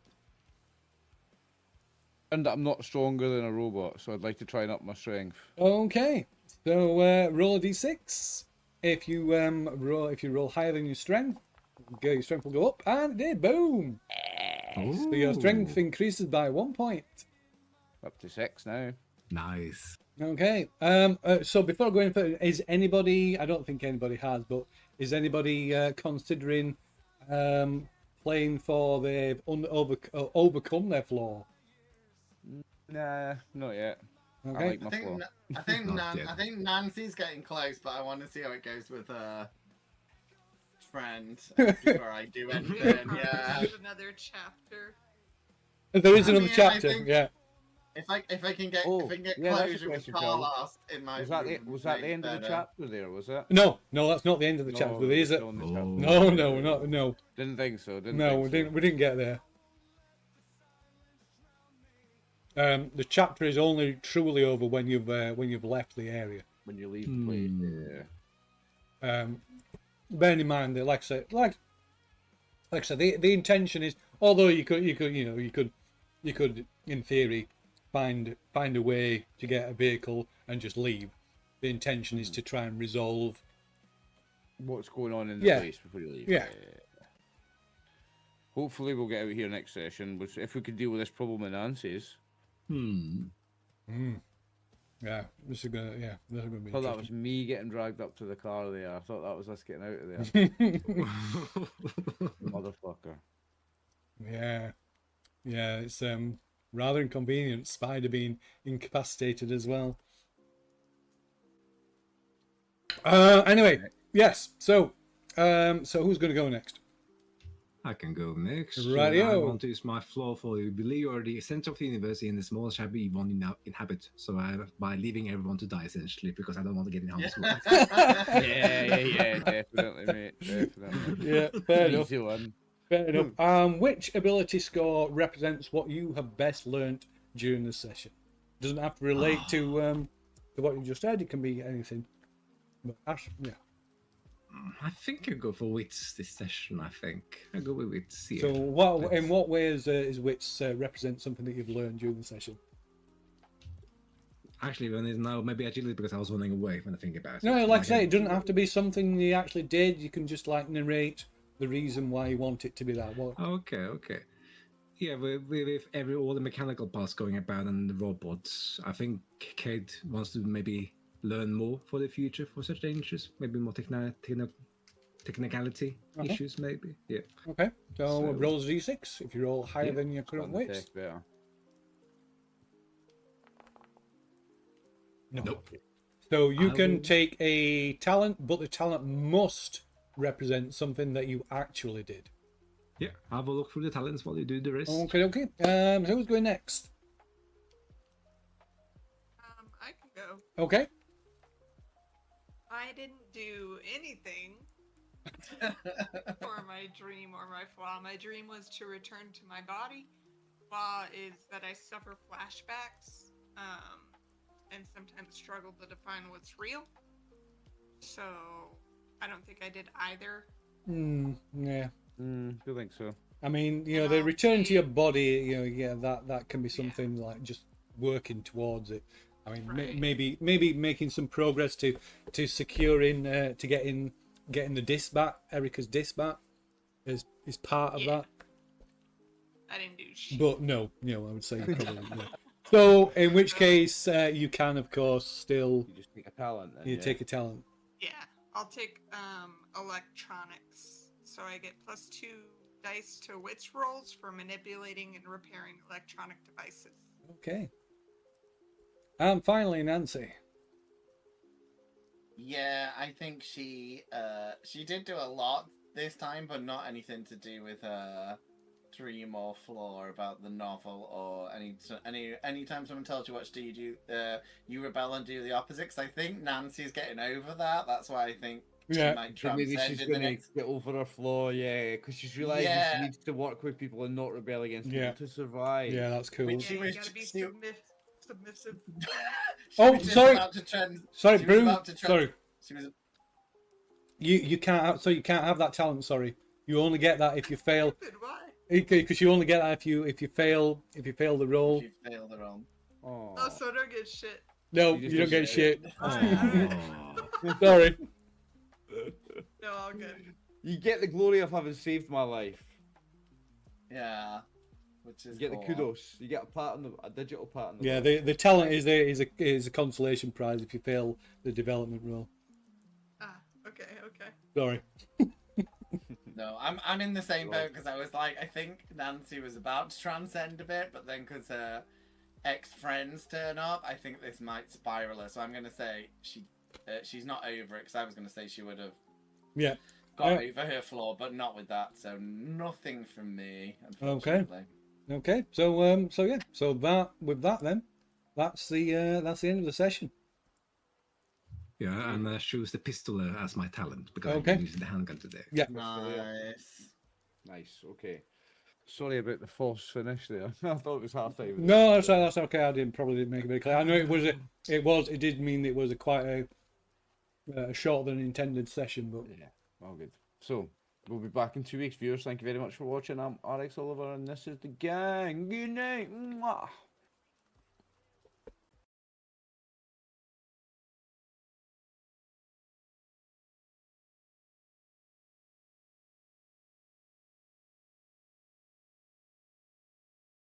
And I'm not stronger than a robot, so I'd like to try and up my strength. Okay, so roll a d6. If you roll higher than your strength, your strength will go up, and it did. Boom. So your strength increases by 1 point. Up to 6 now. Nice. Okay. So before going further, is anybody? I don't think anybody has, but is anybody considering playing for they've overcome their flaw? Nah, not yet. Okay. I like my flaw. I think Not yet. I think Nancy's getting close, but I want to see how it goes with her friend before I do anything. Yeah. There's another chapter. There is I another mean, I chapter. think- Yeah. If I can get Oh, if I can get yeah, that's a closure with question, Phil. Carlos in my Was that room, was that the maybe end of the better. chapter there, was it? No, that's not the end of the chapter. There is a. still in the chapter. Oh. No. Didn't think so. No, we didn't get there. The chapter is only truly over when you've left the area. When you leave the place. Yeah. Bearing in mind that, like I said, the intention is, although you could in theory find a way to get a vehicle and just leave. The intention is to try and resolve. What's going on in the Yeah. place before you leave? Yeah. Hopefully we'll get out here next session. But if we could deal with this problem in Nancy's. Yeah, this is gonna be. I thought that was me getting dragged up to the car there. I thought that was us getting out of there. Motherfucker. Yeah, it's rather inconvenient. Spider being incapacitated as well. Anyway, yes. So who's going to go next? I can go next. Rightio. I want to use my flaw for you believe you are the center of the universe in the smallest habit you want to inhabit. So by leaving everyone to die essentially, because I don't want to get in harm's way. Yeah, definitely, mate. Definitely. Yeah, fair enough. Easy one. Fair enough. Which ability score represents what you have best learnt during the session? Doesn't have to relate to what you just said. It can be anything. But Ash, yeah. I think I go for wits this session. I think I go with wits here. So, in what ways is wits represent something that you've learned during the session? Actually, when it's now maybe agility because I was running away when I think about it. No, like I say, it doesn't have to be something you actually did. You can just like narrate the reason why you want it to be that. What? Okay. Yeah, with all the mechanical parts going about and the robots, I think Kate wants to maybe learn more for the future for such dangers. Maybe more technicality issues, maybe. Yeah. Okay, so roll d6 if you roll higher than your current Starting to weights. take better. No. Nope. So you I can will- take a talent, but the talent must represent something that you actually did. Yeah, have a look through the talents while you do the rest. Okay. So who's going next? I can go. Okay. I didn't do anything for my dream or my flaw. My dream was to return to my body. Flaw is that I suffer flashbacks and sometimes struggle to define what's real. So I don't think I did either. Yeah. Do think so? I mean, the I'll return to your take- body, that can be something like just working towards it. I mean, Right. maybe making some progress to securing to getting the disc back, Erica's disc back, is part of Yeah. that. I didn't do shit. But no, I would say probably no. So in which case, you can of course still You just take a talent. Then, you take a talent. Yeah, I'll take electronics. So I get +2 dice to wits rolls for manipulating and repairing electronic devices. Okay. And finally, Nancy. Yeah, I think she did do a lot this time, but not anything to do with her dream or flaw about the novel or any time someone tells you what to do, you rebel and do the opposite. 'Cause I think Nancy's getting over that. That's why I think she Yeah. might So maybe transcend she's in the going to next. get over her flaw, because she's realising Yeah. she needs to work with people and not rebel against Yeah. people to survive. Yeah, that's cool. Which- Yeah, She you was gotta be just- submissive. She Oh, was just sorry. about to trend. Sorry, She was Brew. about to trend- Sorry, She was. you can't. So you can't have that talent. Sorry, you only get that if you fail. Why? Because you only get that if you fail the roll. She failed the roll. Oh, so I don't get shit. No, You just you don't get don't shit. Oh. Sorry. No, all good. You get the glory of having saved my life. Yeah. Which You is get the cool. kudos. You get a digital pat on the Yeah, back. the talent is a consolation prize if you fail the development roll. Ah, okay. Sorry. No, I'm in the same Right. boat because I was like, I think Nancy was about to transcend a bit, but then because her ex-friends turn up, I think this might spiral her. So I'm gonna say she's not over it because I was gonna say she would have Yeah. got over her flaw, but not with that. So nothing from me, unfortunately. Okay. So that with that then, that's the end of the session. Yeah, and I choose the pistol as my talent because Okay. I'm using the handgun today. Yeah. Nice. Nice. Okay. Sorry about the false finish there. I thought it was half time. No, that's okay. I probably didn't make it very clear. I know it did mean it was quite a shorter than intended session, but Yeah. All good. So we'll be back in 2 weeks, viewers. Thank you very much for watching. I'm RxOliver, and this is the gang. Good night. Mwah.